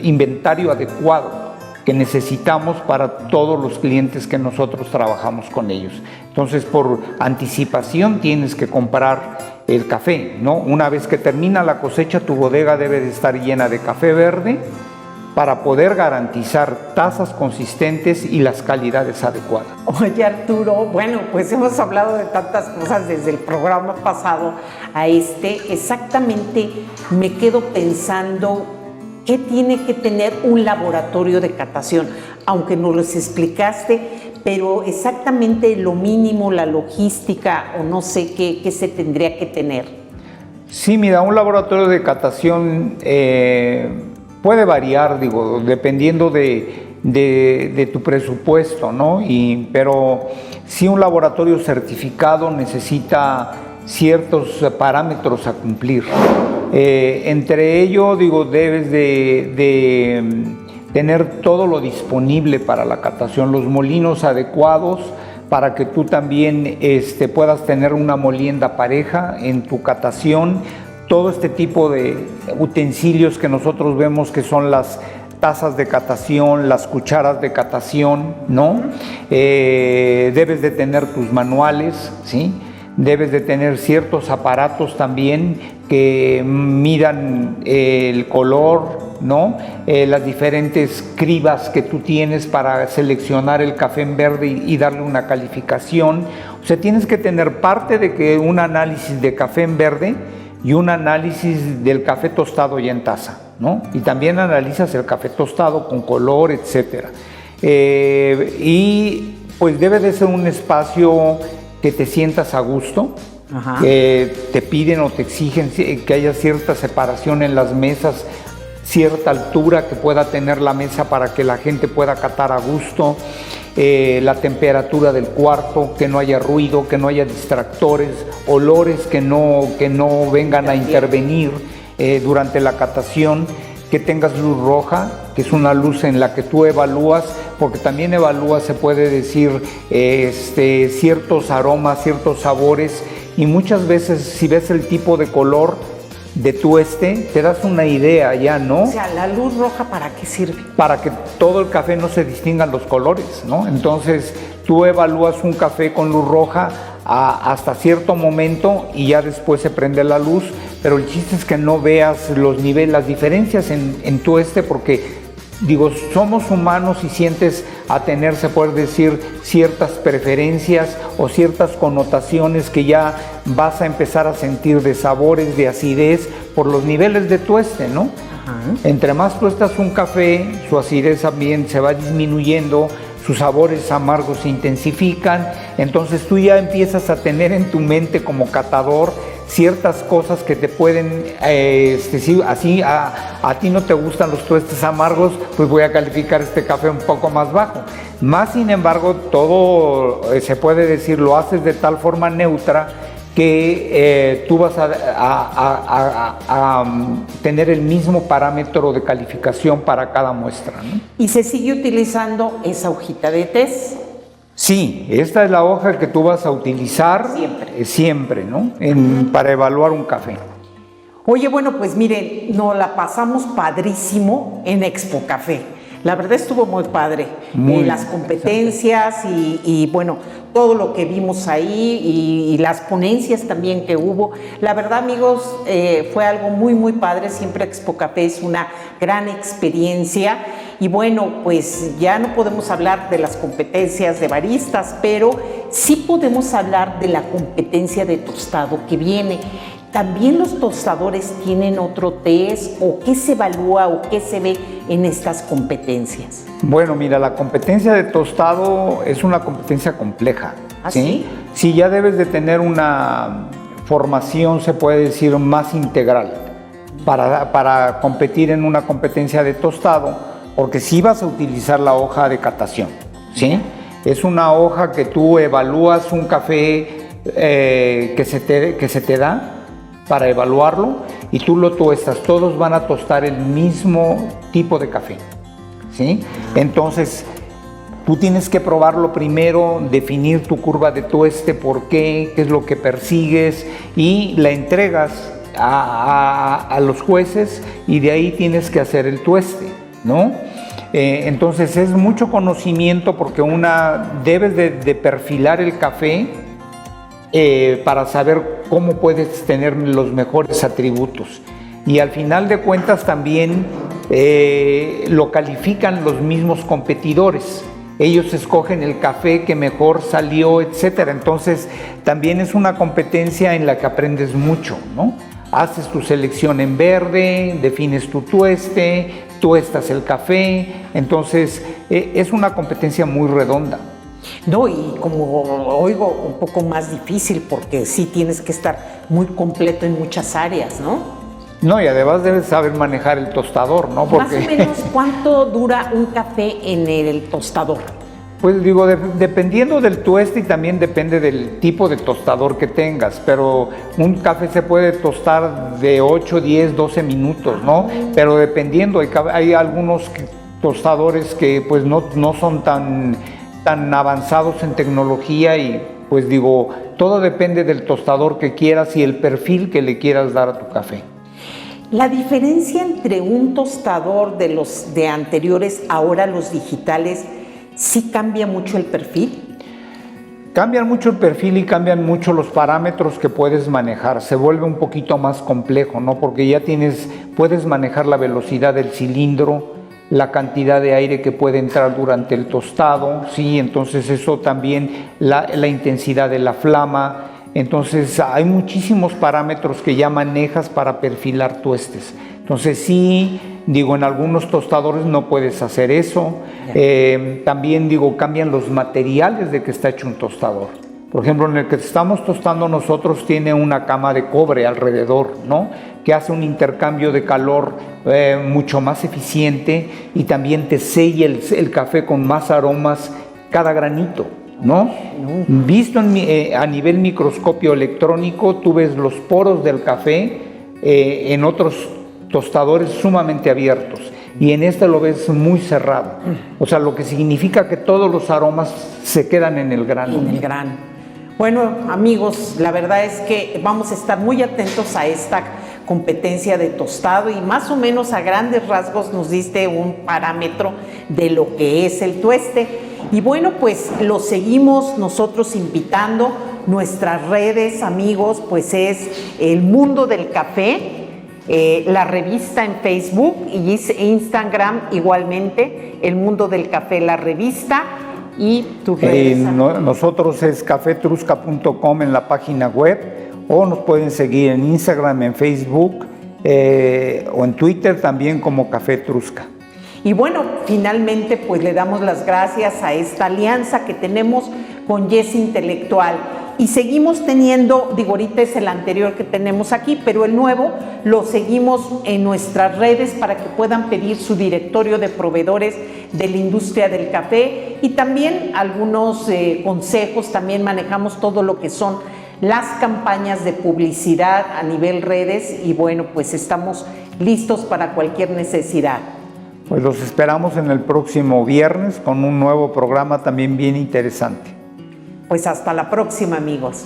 inventario adecuado, que necesitamos para todos los clientes que nosotros trabajamos con ellos. Entonces, por anticipación tienes que comprar el café, ¿no? Una vez que termina la cosecha, tu bodega debe de estar llena de café verde para poder garantizar tazas consistentes y las calidades adecuadas. Oye, Arturo, bueno, pues hemos hablado de tantas cosas desde el programa pasado a este. Exactamente me quedo pensando qué tiene que tener un laboratorio de catación, aunque nos los explicaste, pero exactamente lo mínimo, la logística o no sé qué se tendría que tener. Sí, mira, un laboratorio de catación puede variar, digo, dependiendo de tu presupuesto, ¿no? Pero sí, un laboratorio certificado necesita ciertos parámetros a cumplir. Entre ello, digo, debes de tener todo lo disponible para la catación, los molinos adecuados para que tú también puedas tener una molienda pareja en tu catación. Todo este tipo de utensilios que nosotros vemos que son las tazas de catación, las cucharas de catación, ¿no? Debes de tener tus manuales, ¿sí? Debes de tener ciertos aparatos también que midan el color, ¿no? Las diferentes cribas que tú tienes para seleccionar el café en verde y darle una calificación. O sea, tienes que tener parte de que un análisis de café en verde y un análisis del café tostado ya en taza, ¿no? Y también analizas el café tostado con color, etcétera. Y pues debe de ser un espacio que te sientas a gusto. Ajá. Que te piden o te exigen que haya cierta separación en las mesas, cierta altura que pueda tener la mesa para que la gente pueda catar a gusto. La temperatura del cuarto, que no haya ruido, que no haya distractores, olores que no vengan a intervenir durante la catación, que tengas luz roja, que es una luz en la que tú evalúas, porque también evalúas, se puede decir, ciertos aromas, ciertos sabores, y muchas veces si ves el tipo de color de tueste, te das una idea ya, ¿no? O sea, ¿la luz roja para qué sirve? Para que todo el café no se distingan los colores, ¿no? Entonces, tú evalúas un café con luz roja hasta cierto momento y ya después se prende la luz, pero el chiste es que no veas los niveles, las diferencias en tueste, porque digo, somos humanos y sientes a tener, se puede decir, ciertas preferencias o ciertas connotaciones que ya vas a empezar a sentir de sabores, de acidez, por los niveles de tueste, ¿no? Ajá. Entre más tuestas un café, su acidez también se va disminuyendo, sus sabores amargos se intensifican, entonces tú ya empiezas a tener en tu mente como catador ciertas cosas que te pueden, si así a ti no te gustan los tuestes amargos, pues voy a calificar este café un poco más bajo. Más sin embargo, todo se puede decir, lo haces de tal forma neutra que tú vas a tener el mismo parámetro de calificación para cada muestra, ¿no? ¿Y se sigue utilizando esa hojita de test? Sí, esta es la hoja que tú vas a utilizar siempre, ¿no? Para evaluar un café. Oye, bueno, pues miren, nos la pasamos padrísimo en Expo Café. La verdad estuvo muy padre. Las competencias y bueno, todo lo que vimos ahí y las ponencias también que hubo. La verdad, amigos, fue algo muy, muy padre. Siempre Expo Café es una gran experiencia. Y bueno, pues ya no podemos hablar de las competencias de baristas, pero sí podemos hablar de la competencia de tostado que viene. ¿También los tostadores tienen otro test o qué se evalúa o qué se ve en estas competencias? Bueno, mira, la competencia de tostado es una competencia compleja. ¿Ah, sí? Sí, ya debes de tener una formación, se puede decir, más integral para competir en una competencia de tostado, porque sí vas a utilizar la hoja de catación, ¿sí? Es una hoja que tú evalúas un café que se te da para evaluarlo y tú lo tuestas. Todos van a tostar el mismo tipo de café, ¿sí? Entonces, tú tienes que probarlo primero, definir tu curva de tueste, por qué es lo que persigues y la entregas a los jueces y de ahí tienes que hacer el tueste, ¿no? Entonces es mucho conocimiento porque debes de perfilar el café para saber cómo puedes tener los mejores atributos. Y al final de cuentas también lo califican los mismos competidores. Ellos escogen el café que mejor salió, etcétera. Entonces también es una competencia en la que aprendes mucho, ¿no? Haces tu selección en verde, defines tu tueste, tuestas el café. Entonces es una competencia muy redonda. No, y como oigo, un poco más difícil porque sí tienes que estar muy completo en muchas áreas, ¿no? No, y además debes saber manejar el tostador, ¿no? Más o menos, ¿cuánto dura un café en el tostador? Pues digo, dependiendo del tueste y también depende del tipo de tostador que tengas, pero un café se puede tostar de 8, 10, 12 minutos, ¿no? Pero dependiendo, hay algunos tostadores que pues no son tan avanzados en tecnología y pues digo, todo depende del tostador que quieras y el perfil que le quieras dar a tu café. La diferencia entre un tostador de los de anteriores, ahora los digitales, ¿sí cambia mucho el perfil? Cambian mucho el perfil y cambian mucho los parámetros que puedes manejar. Se vuelve un poquito más complejo, ¿no? Porque ya puedes manejar la velocidad del cilindro, la cantidad de aire que puede entrar durante el tostado, ¿sí? Entonces eso también, la intensidad de la flama. Entonces hay muchísimos parámetros que ya manejas para perfilar tuestes. Entonces sí, digo, en algunos tostadores no puedes hacer eso. También digo, cambian los materiales de que está hecho un tostador. Por ejemplo, en el que estamos tostando nosotros tiene una cama de cobre alrededor, ¿no? Que hace un intercambio de calor mucho más eficiente y también te sella el café con más aromas cada granito, ¿no? Visto a nivel microscopio electrónico, tú ves los poros del café en otros tostadores sumamente abiertos y en este lo ves muy cerrado. O sea, lo que significa que todos los aromas se quedan en el grano. En el grano. Bueno, amigos, la verdad es que vamos a estar muy atentos a esta competencia de tostado y más o menos a grandes rasgos nos diste un parámetro de lo que es el tueste. Y bueno, pues lo seguimos nosotros invitando. Nuestras redes, amigos, pues es El Mundo del Café, la revista en Facebook y Instagram igualmente, El Mundo del Café, la revista. Y tus redes. Nosotros es cafetrusca.com en la página web o nos pueden seguir en Instagram, en Facebook o en Twitter también como Café Trusca. Y bueno, finalmente pues le damos las gracias a esta alianza que tenemos con Yes Intelectual y seguimos teniendo, digo, ahorita es el anterior que tenemos aquí, pero el nuevo lo seguimos en nuestras redes para que puedan pedir su directorio de proveedores de la industria del café y también algunos consejos. También manejamos todo lo que son las campañas de publicidad a nivel redes y bueno, pues estamos listos para cualquier necesidad. Pues los esperamos en el próximo viernes con un nuevo programa también bien interesante. Pues hasta la próxima, amigos.